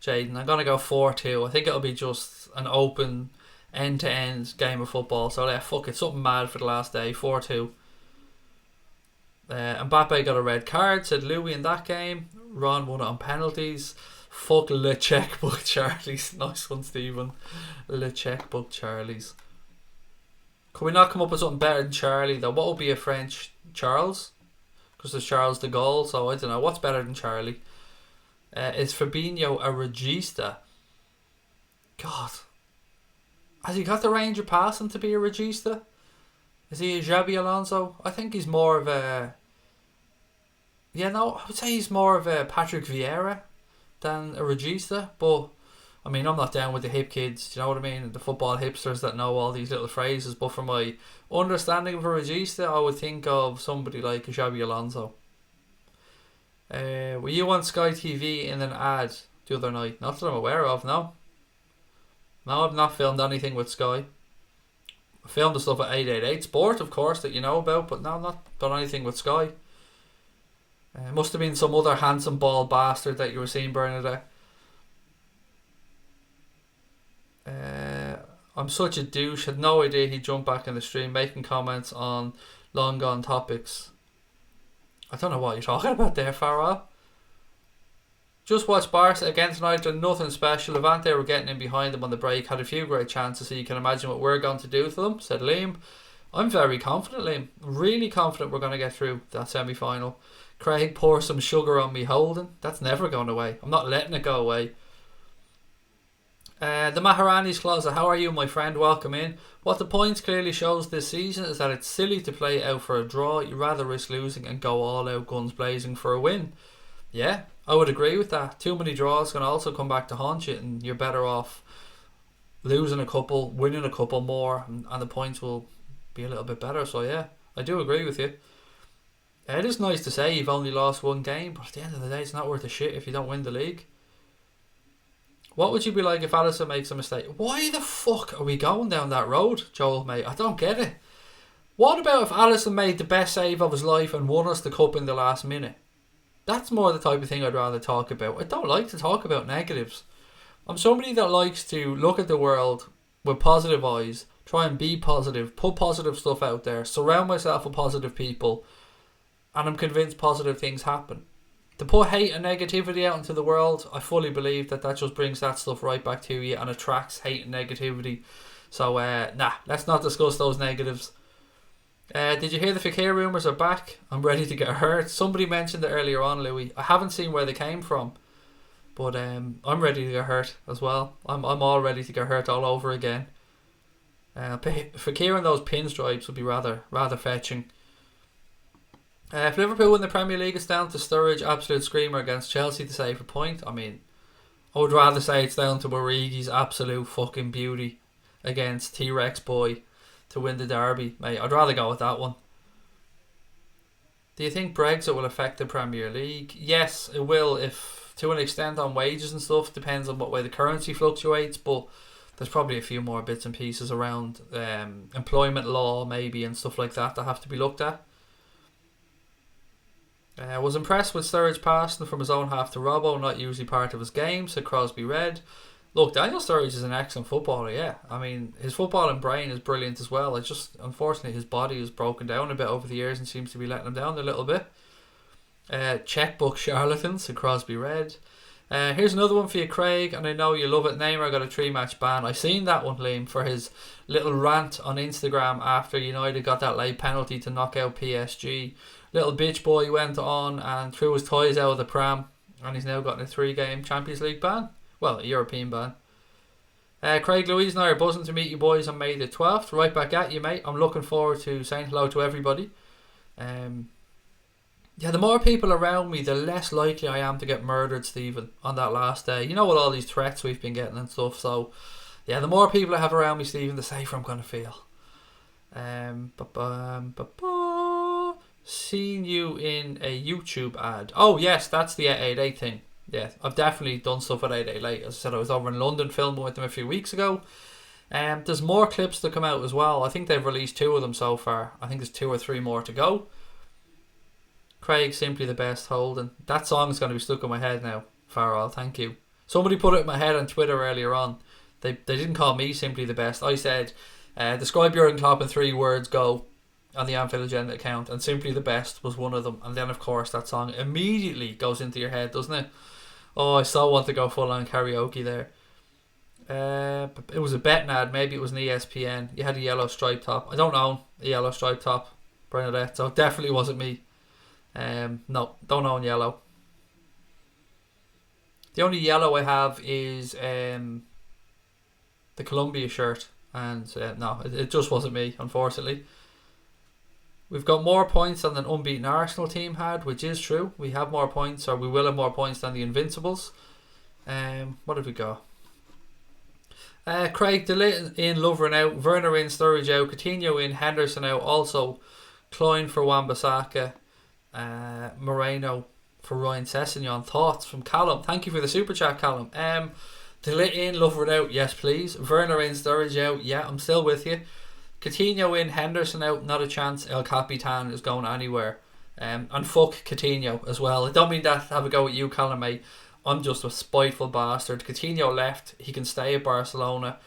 Jaden. I'm going to go 4-2. I think it'll be just an open end-to-end game of football. So fuck it, something mad for the last day. 4-2. Mbappe got a red card, said Louis in that game. Ron won it on penalties. Fuck Le Checkbook Charlies. Nice one, Stephen. Le Checkbook Charlies. Could we not come up with something better than Charlie though? What would be a French Charles? because there's Charles de Gaulle, so I don't know. What's better than Charlie? Is Fabinho a regista? God. Has he got the range of passing to be a regista? Is he a Xabi Alonso? I think he's more of a... Yeah, no, I would say he's more of a Patrick Vieira than a regista. But, I mean, I'm not down with the hip kids, do you know what I mean? The football hipsters that know all these little phrases. But for my understanding of a regista, I would think of somebody like a Xabi Alonso. Were you on Sky TV in an ad the other night? Not that I'm aware of, no. No, I've not filmed anything with Sky. I filmed the stuff at 888 Sport, of course, that you know about, but no, not done anything with Sky. Must have been some other handsome bald bastard that you were seeing, Bernadette. I'm such a douche. Had no idea he'd jump back in the stream making comments on long gone topics. I don't know what you're talking about there, Farrell. Just watched Barca again tonight. Done nothing special. Levante were getting in behind them on the break. Had a few great chances, so you can imagine what we're going to do to them, said Liam. I'm very confident, Liam. Really confident we're going to get through that semi-final. Craig, pour some sugar on me holding. That's never going away. I'm not letting it go away. The Maharani's closet. How are you, my friend? Welcome in. What the points clearly shows this season is that it's silly to play out for a draw. You'd rather risk losing and go all out guns blazing for a win. Yeah, I would agree with that. Too many draws can also come back to haunt you, and you're better off losing a couple, winning a couple more, and the points will be a little bit better. So yeah, I do agree with you. It is nice to say you've only lost one game, but at the end of the day, it's not worth a shit if you don't win the league. What would you be like if Alisson makes a mistake? Why the fuck are we going down that road, Joel, mate? I don't get it. What about if Alisson made the best save of his life and won us the cup in the last minute? That's more the type of thing I'd rather talk about. I don't like to talk about negatives. I'm somebody that likes to look at the world with positive eyes, try and be positive, put positive stuff out there, surround myself with positive people, and I'm convinced positive things happen. To put hate and negativity out into the world, I fully believe that just brings that stuff right back to you and attracts hate and negativity. So, let's not discuss those negatives. Did you hear the Fekir rumours are back? I'm ready to get hurt. Somebody mentioned it earlier on, Louis. I haven't seen where they came from, but I'm ready to get hurt as well. I'm all ready to get hurt all over again. Fekir and those pinstripes would be rather fetching. If Liverpool win the Premier League, it's down to Sturridge, absolute screamer against Chelsea to save a point. I mean, I would rather say it's down to Origi's absolute fucking beauty against T-Rex boy to win the derby, mate. I'd rather go with that one. Do you think Brexit will affect the Premier League? Yes, it will, if to an extent on wages and stuff. Depends on what way the currency fluctuates, but there's probably a few more bits and pieces around employment law maybe and stuff like that have to be looked at. I was impressed with Sturridge passing from his own half to Robbo, not usually part of his game, said Crosby Red. Look, Daniel Sturridge is an excellent footballer, yeah. I mean, his footballing brain is brilliant as well. It's just, unfortunately, his body has broken down a bit over the years and seems to be letting him down a little bit. Checkbook charlatans, said Crosby Red. Here's another one for you, Craig, and I know you love it. Neymar got a 3-match ban. I seen that one, Liam, for his little rant on Instagram after United got that late penalty to knock out PSG. Little bitch boy went on and threw his toys out of the pram, and he's now gotten a 3-game Champions League ban. Well, a European ban. Craig, Louise and I are buzzing to meet you boys on May the 12th. Right back at you, mate. I'm looking forward to saying hello to everybody. The more people around me, the less likely I am to get murdered, Stephen, on that last day. You know, with all these threats we've been getting and stuff. So, yeah, the more people I have around me, Stephen, the safer I'm going to feel. Seen you in a YouTube ad. Oh yes, that's the 888 thing. Yeah, I've definitely done stuff at 888. As I said, I was over in London filming with them a few weeks ago. There's more clips to come out as well. I think they've released 2 of them so far. I think there's 2 or 3 more to go. Craig, simply the best holding. That song is going to be stuck in my head now. Farrell, thank you. Somebody put it in my head on Twitter earlier on. They didn't call me simply the best. I said, describe Jurgen Klopp in 3 words, go, on the Anfield Agenda account, and simply the best was one of them. And then of course that song immediately goes into your head, doesn't it? Oh, I so want to go full on karaoke there. It was a betting ad, maybe it was an ESPN. You had a yellow striped top. I don't know, a yellow striped top, Bernadette, so it definitely wasn't me. No, don't own yellow. The only yellow I have is the Columbia shirt, and no, it just wasn't me, unfortunately. We've got more points than an unbeaten Arsenal team had, which is true. We have more points, or we will have more points than the Invincibles. What have we got? Craig DeLitt in, Lovren out, Werner in, Sturridge out, Coutinho in, Henderson out, also Klein for Wan-Bissaka, Moreno for Ryan Sessegnon. Thoughts from Callum? Thank you for the super chat, Callum. DeLitt in, Lovren out, yes please. Werner in, Sturridge out, yeah, I'm still with you. Coutinho in, Henderson out, not a chance. El Capitan is going anywhere. And fuck Coutinho as well. I don't mean that to have a go at you, Callum, mate. I'm just a spiteful bastard. Coutinho left. He can stay at Barcelona.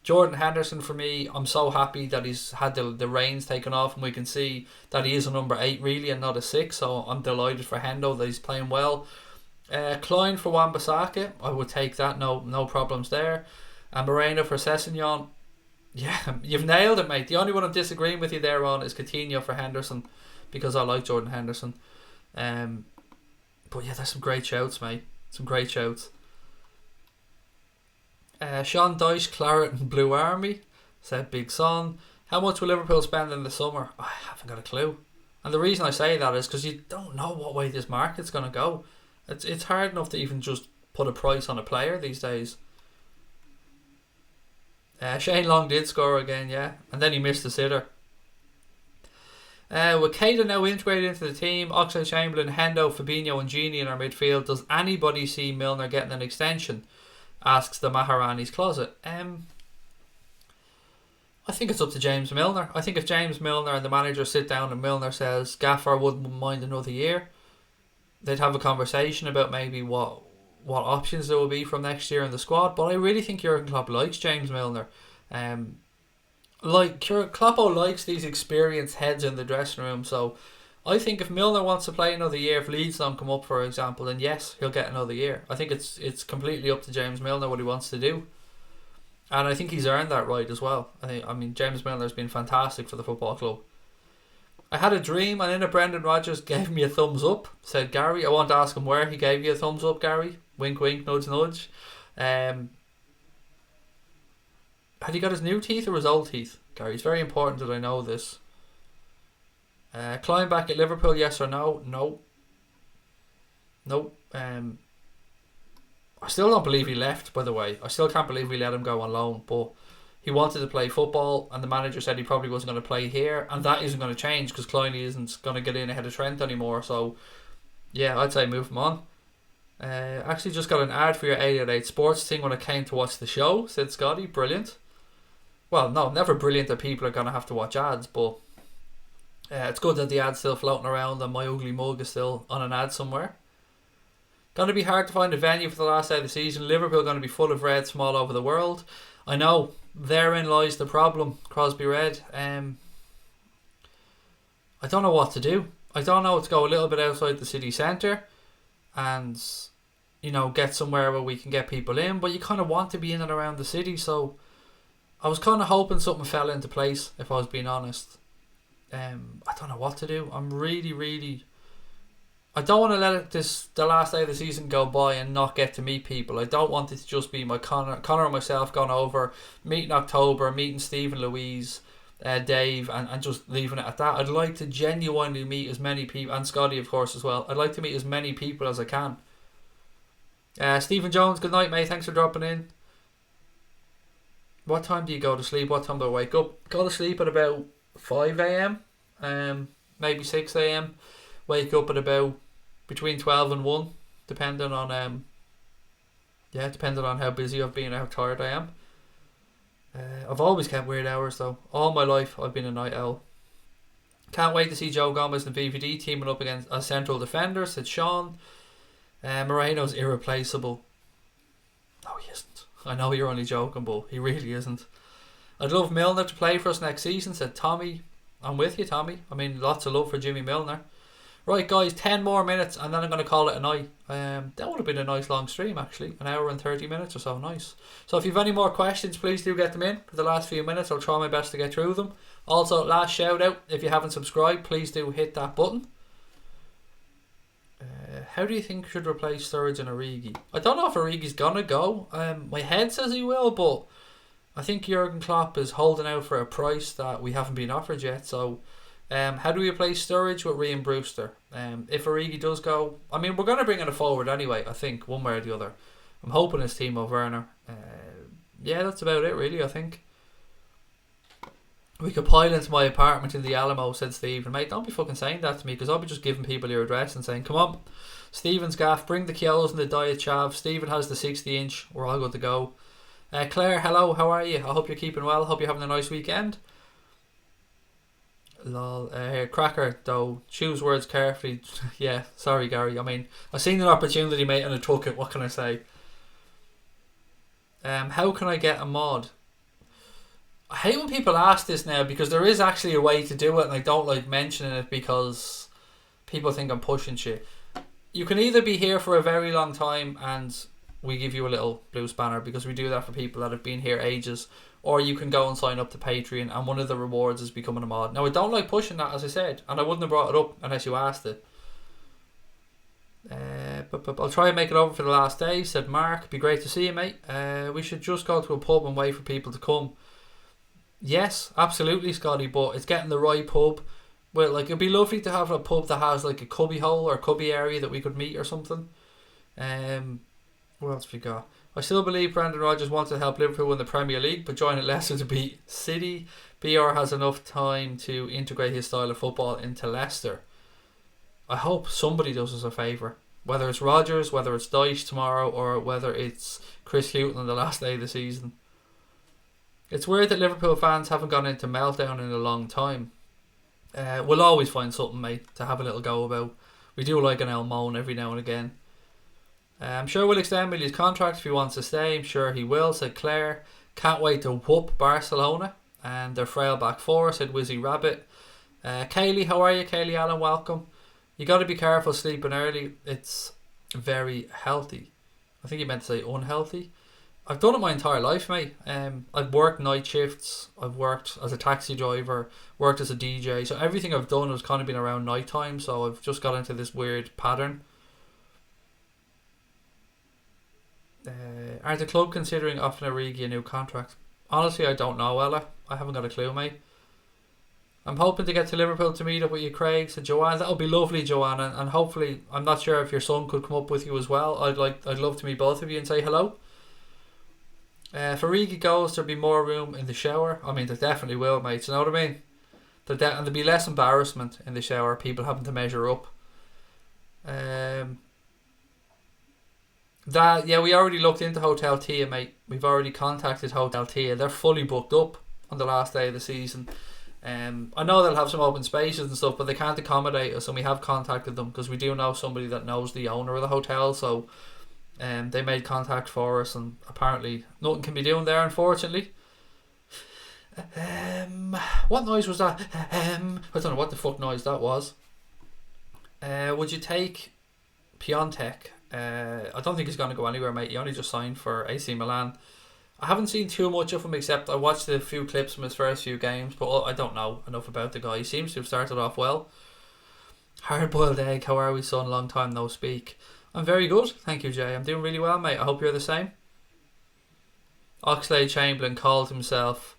Jordan Henderson, for me, I'm so happy that he's had the reins taken off, and we can see that he is a number 8 really and not a 6. So I'm delighted for Hendo that he's playing well. Klein for Wan-Bissaka, I would take that. No problems there. And Moreno for Sessegnon. Yeah, you've nailed it, mate. The only one I'm disagreeing with you there on is Coutinho for Henderson, because I like Jordan Henderson. But yeah, there's some great shouts, mate. Some great shouts. Sean Dyche, Claret and Blue Army, said Big Son. How much will Liverpool spend in the summer? I haven't got a clue. And the reason I say that is because you don't know what way this market's going to go. It's hard enough to even just put a price on a player these days. Shane Long did score again, yeah. And then he missed the sitter. With Keita now integrated into the team, Oxlade-Chamberlain, Hendo, Fabinho and Gini in our midfield, does anybody see Milner getting an extension? Asks the Maharani's Closet. I think it's up to James Milner. I think if James Milner and the manager sit down and Milner says Gaffer wouldn't mind another year, they'd have a conversation about maybe what options there will be from next year in the squad. But I really think Jurgen Klopp likes James Milner. Kloppo likes these experienced heads in the dressing room, so I think if Milner wants to play another year, if Leeds don't come up, for example, then yes, he'll get another year. I think it's completely up to James Milner what he wants to do, and I think he's earned that right as well. I mean James Milner's been fantastic for the football club. I had a dream and in it Brendan Rodgers gave me a thumbs up, said Gary. I won't ask him where he gave you a thumbs up, Gary. Wink wink, nudge nudge. Had he got his new teeth or his old teeth, Gary? It's very important that I know this. Klein back at Liverpool, yes or no? No. Nope. I still don't believe he left, by the way. I still can't believe we let him go on loan. But he wanted to play football, and the manager said he probably wasn't going to play here, and that isn't going to change because Klein isn't going to get in ahead of Trent anymore. So, yeah, I'd say move him on. Actually just got an ad for your 888 Sports thing when I came to watch the show, said Scotty. Brilliant. Well, no, never brilliant that people are going to have to watch ads, but it's good that the ad's still floating around and my ugly mug is still on an ad somewhere. Going to be hard to find a venue for the last day of the season. Liverpool going to be full of red from all over the world. I know, therein lies the problem, Crosby Red. I don't know what to do. I don't know, to go a little bit outside the city centre and, you know, get somewhere where we can get people in, but you kind of want to be in and around the city, so I was kind of hoping something fell into place, if I was being honest. I don't know what to do. I'm really... I don't want to let the last day of the season go by and not get to meet people. I don't want it to just be my Connor and myself going over, meeting October, meeting Steve and Louise, Dave, and just leaving it at that. I'd like to genuinely meet as many people, and Scotty of course as well. I'd like to meet as many people as I can. Stephen Jones, good night mate, thanks for dropping in. What time do you go to sleep? What time do I wake up? Go to sleep at about 5 a.m, maybe 6 a.m. Wake up at about between 12 and 1, depending on how busy I've been, how tired I am. I've always kept weird hours though. All my life I've been a night owl. Can't wait to see Joe Gomez and VVD teaming up against a central defender, said Sean. Moreno's irreplaceable. No, he isn't. I know you're only joking, but he really isn't. I'd love Milner to play for us next season, said Tommy. I'm with you, Tommy. I mean, lots of love for Jimmy Milner. Right, guys, 10 more minutes and then I'm going to call it a night. That would have been a nice long stream, actually. An hour and 30 minutes or so. Nice. So if you have any more questions, please do get them in for the last few minutes. I'll try my best to get through them. Also, last shout out, if you haven't subscribed, please do hit that button. How do you think should replace Sturridge and Origi? I don't know if Origi's gonna go. My head says he will, but I think Jurgen Klopp is holding out for a price that we haven't been offered yet. So, how do we replace Sturridge with Ryan Brewster? If Origi does go, I mean, we're gonna bring in a forward anyway. I think one way or the other. I'm hoping it's Timo Werner. Yeah, that's about it, really. I think. We could pile into my apartment in the Alamo, said Steve. And mate, don't be fucking saying that to me, because I'll be just giving people your address and saying, come on, Stephen's gaff, bring the Kyotos and the Diet Chav. Stephen has the 60-inch. We're all good to go. Claire, hello, how are you? I hope you're keeping well. Hope you're having a nice weekend. Lol. Cracker, though, choose words carefully. Yeah, sorry, Gary. I mean, I seen an opportunity, mate, and I took it. What can I say? How can I get a mod? I hate when people ask this now, because there is actually a way to do it, and I don't like mentioning it because people think I'm pushing shit. You can either be here for a very long time and we give you a little blue spanner, because we do that for people that have been here ages, or you can go and sign up to Patreon, and one of the rewards is becoming a mod. Now, I don't like pushing that, as I said, and I wouldn't have brought it up unless you asked it. But I'll try and make it over for the last day, said Mark. Be great to see you, mate. We should just go to a pub and wait for people to come. Yes, absolutely, Scotty, but it's getting the right pub. Well, like, it'd be lovely to have a pub that has like a cubby hole or cubby area that we could meet or something. What else we got? I still believe Brendan Rodgers wants to help Liverpool win the Premier League, but join Leicester to beat City. BR has enough time to integrate his style of football into Leicester. I hope somebody does us a favour. Whether it's Rodgers, whether it's Dyche tomorrow, or whether it's Chris Hughton on the last day of the season. It's weird that Liverpool fans haven't gone into meltdown in a long time. We'll always find something, mate, to have a little go about. We do like an El Moan every now and again. I'm sure we'll extend Millie's contract if he wants to stay. I'm sure he will, said Claire. Can't wait to whoop Barcelona and their frail back four, said Wizzy Rabbit. Kaylee, how are you? Kaylee Allen, welcome. You got to be careful sleeping early. It's very healthy. I think you meant to say unhealthy. I've done it my entire life, mate. I've worked night shifts. I've worked as a taxi driver, worked as a DJ. So everything I've done has kind of been around night time. So I've just got into this weird pattern. Are the club considering offering Origi a new contract? Honestly, I don't know, Ella. I haven't got a clue, mate. I'm hoping to get to Liverpool to meet up with you, Craig, said Joanne. That'll be lovely, Joanne, and hopefully, I'm not sure if your son could come up with you as well. I'd love to meet both of you and say hello. If Origi goes, there'll be more room in the shower. I mean, there definitely will, mate. You know what I mean? And there'll be less embarrassment in the shower. People having to measure up. We already looked into Hotel Tia, mate. We've already contacted Hotel Tia. They're fully booked up on the last day of the season. I know they'll have some open spaces and stuff, but they can't accommodate us, and we have contacted them because we do know somebody that knows the owner of the hotel. So they made contact for us, and apparently nothing can be doing there, unfortunately. What noise was that? I don't know what the fuck noise that was. Would you take Piontek? I don't think he's going to go anywhere, mate. He only just signed for AC Milan. I haven't seen too much of him, except I watched a few clips from his first few games, but I don't know enough about the guy. He seems to have started off well. Hard-boiled egg, how are we, son? Long time no speak. I'm very good, thank you, Jay. I'm doing really well, mate. I hope you're the same. Oxlade-Chamberlain called himself...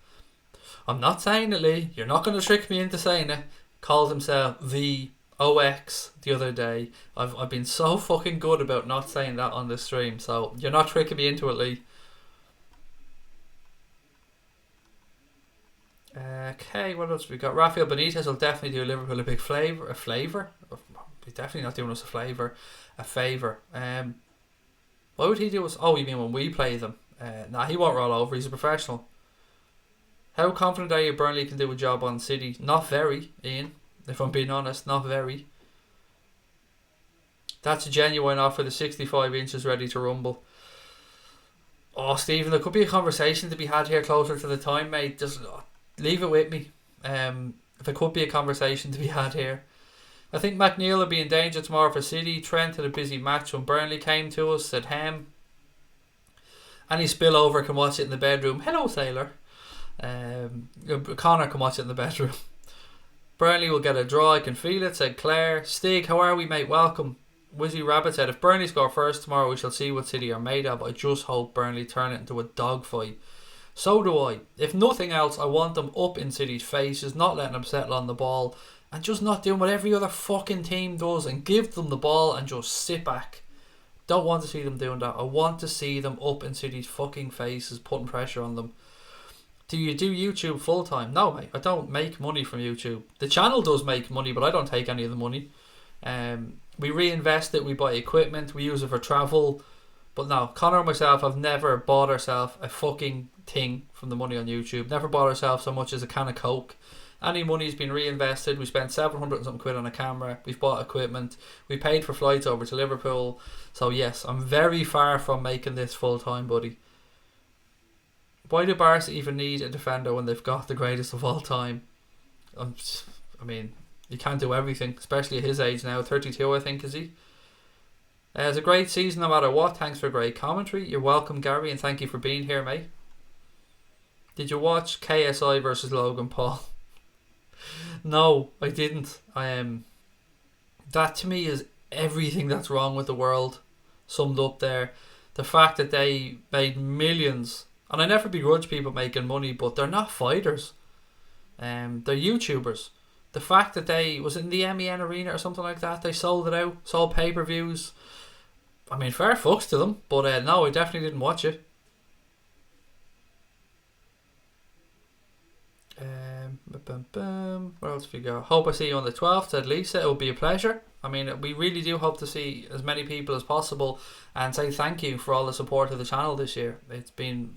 I'm not saying it, Lee. You're not going to trick me into saying it. Called himself the OX the other day. I've been so fucking good about not saying that on the stream, so you're not tricking me into it, Lee. Okay, what else we got? Rafael Benitez will definitely do Liverpool a big favour. He's definitely not doing us a favour. Why would he do us? Oh, you mean when we play them? Nah, he won't roll over. He's a professional. How confident are you Burnley can do a job on City? Not very, Ian. If I'm being honest, not very. That's a genuine offer. The 65 inches ready to rumble. Oh, Stephen, there could be a conversation to be had here closer to the time, mate. Just leave it with me. There could be a conversation to be had here. I think McNeil will be in danger tomorrow for City. Trent had a busy match when Burnley came to us, said Hem. Any spillover can watch it in the bedroom. Hello, Sailor. Connor can watch it in the bedroom. Burnley will get a draw, I can feel it, said Claire. Stig, how are we, mate? Welcome. Wizzy Rabbit said, if Burnley score first tomorrow, we shall see what City are made of. I just hope Burnley turn it into a dogfight. So do I. If nothing else, I want them up in City's faces, not letting them settle on the ball, and just not doing what every other fucking team does and give them the ball and just sit back. Don't want to see them doing that. I want to see them up in City's fucking faces, putting pressure on them. Do you do YouTube full time? No, mate. I don't make money from YouTube. The channel does make money, but I don't take any of the money. We reinvest it. We buy equipment. We use it for travel. But no, Connor and myself have never bought ourselves a fucking thing from the money on YouTube. Never bought ourselves so much as a can of Coke. Any money's been reinvested. We spent 700 and something quid on a camera. We've bought equipment. We paid for flights over to Liverpool. So yes, I'm very far from making this full time, buddy. Why do Barca even need a defender when they've got the greatest of all time? I mean, you can't do everything, especially at his age now. 32, I think, is he? It's a great season no matter what. Thanks for great commentary. You're welcome, Gary, and thank you for being here, mate. Did you watch KSI versus Logan Paul? No, I didn't. That to me is everything that's wrong with the world summed up there. The fact that they made millions, and I never begrudge people making money, but they're not fighters. They're YouTubers. The fact that they, was it in the MEN Arena or something like that, they sold it out, sold pay-per-views. I mean, fair fucks to them, but no, I definitely didn't watch it. Where else have we got? Hope I see you on the 12th, said Lisa. It will be a pleasure. I mean, we really do hope to see as many people as possible and say thank you for all the support of the channel this year. It's been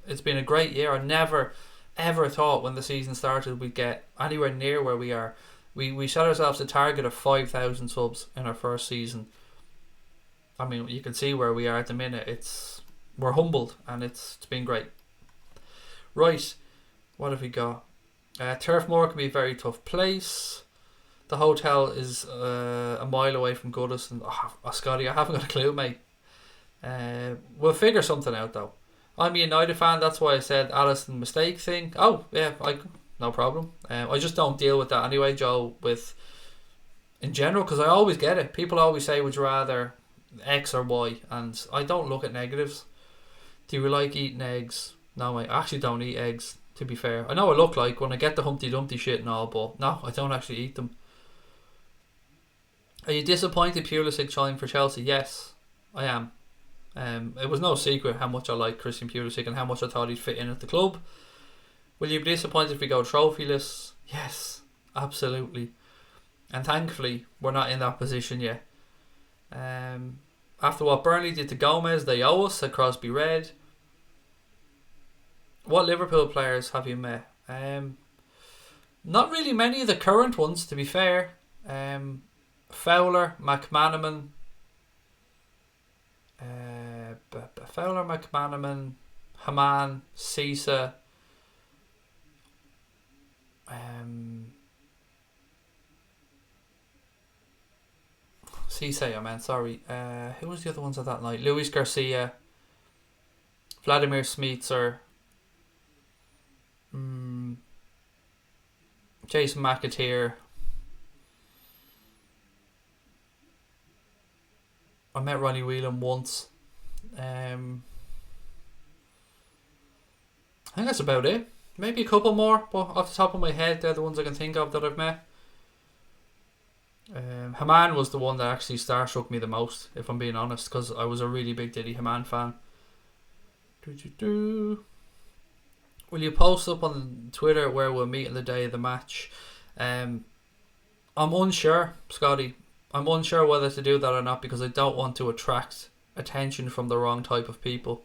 a great year. I never ever thought when the season started we'd get anywhere near where we are. We set ourselves a target of 5,000 subs in our first season. I mean, you can see where we are at the minute. We're humbled, and it's been great. Right, what have we got? Turf Moor can be a very tough place. The hotel is a mile away from Goodison. Oh, Scotty, I haven't got a clue, mate. We'll figure something out, though. I'm a United fan, that's why I said Alisson mistake thing. Oh, yeah, no problem. I just don't deal with that anyway, Joe, in general, because I always get it. People always say, would you rather X or Y? And I don't look at negatives. Do you like eating eggs? No, I actually don't eat eggs, to be fair. I know I look like when I get the Humpty Dumpty shit and all, but no, I don't actually eat them. Are you disappointed Pulisic joined for Chelsea? Yes, I am. It was no secret how much I like Christian Pulisic and how much I thought he'd fit in at the club. Will you be disappointed if we go trophyless? Yes, absolutely. And thankfully, we're not in that position yet. After what Burnley did to Gomez, they owe us, said Crosby Red. What Liverpool players have you met? Not really many of the current ones, to be fair. Fowler, McManaman, Haman, Cisa, Cisse, I meant, sorry. Who was the other ones at that night? Luis Garcia, Vladimir Smeetser, Jason McAteer. I met Ronnie Whelan once. I think that's about it. Maybe a couple more, but off the top of my head, they're the ones I can think of that I've met. Haman was the one that actually starstruck me the most, if I'm being honest, because I was a really big Diddy Haman fan. Will you post up on Twitter where we'll meet on the day of the match? I'm unsure, Scotty. I'm unsure whether to do that or not, because I don't want to attract attention from the wrong type of people,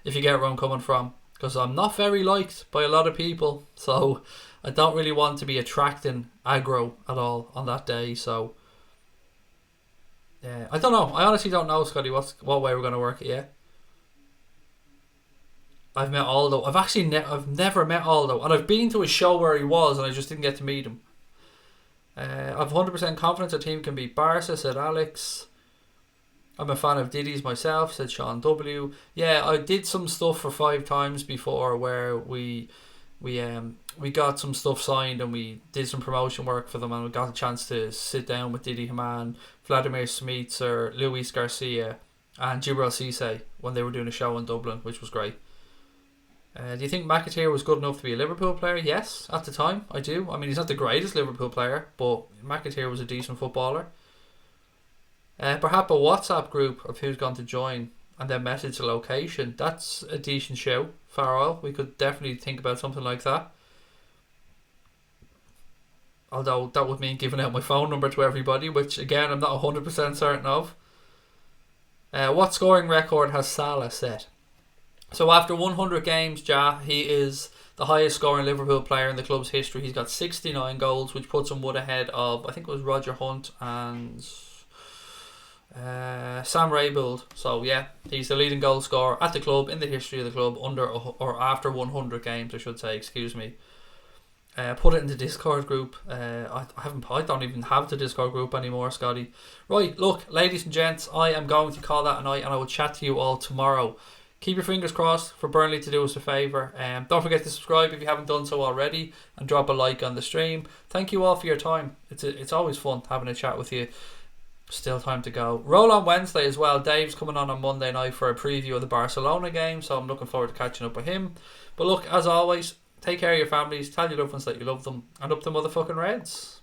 if you get where I'm coming from, because I'm not very liked by a lot of people, so I don't really want to be attracting aggro at all on that day. So yeah, I don't know. I honestly don't know, Scotty, what way we're going to work it yet. I've met Aldo. I've never met Aldo, and I've been to a show where he was and I just didn't get to meet him. I've 100% confidence our team can beat Barca, said Alex. I'm a fan of Diddy's myself, said Sean W. Yeah, I did some stuff for 5 times before where we We got some stuff signed and we did some promotion work for them, and we got a chance to sit down with Didi Hamann, Vladimir Smitser, Luis Garcia, and Jibril Cisse when they were doing a show in Dublin, which was great. Do you think McAteer was good enough to be a Liverpool player? Yes, at the time, I do. I mean, he's not the greatest Liverpool player, but McAteer was a decent footballer. Perhaps a WhatsApp group of who's going to join and then message the location. That's a decent show, Farrell. We could definitely think about something like that. Although that would mean giving out my phone number to everybody, which again I'm not 100% certain of. What scoring record has Salah set? So after 100 games, he is the highest scoring Liverpool player in the club's history. He's got 69 goals, which puts him one ahead of, I think it was Roger Hunt and Sam Raybould. So yeah, he's the leading goal scorer at the club in the history of the club after 100 games, I should say. Excuse me. Put it in the Discord group. I don't even have the Discord group anymore, Scotty. Right, look, ladies and gents, I am going to call that a night, and I will chat to you all tomorrow. Keep your fingers crossed for Burnley to do us a favour. Don't forget to subscribe if you haven't done so already, and drop a like on the stream. Thank you all for your time. It's always fun having a chat with you. Still time to go. Roll on Wednesday as well. Dave's coming on Monday night for a preview of the Barcelona game, so I'm looking forward to catching up with him. But look, as always, take care of your families, tell your loved ones that you love them, and up the motherfucking Reds.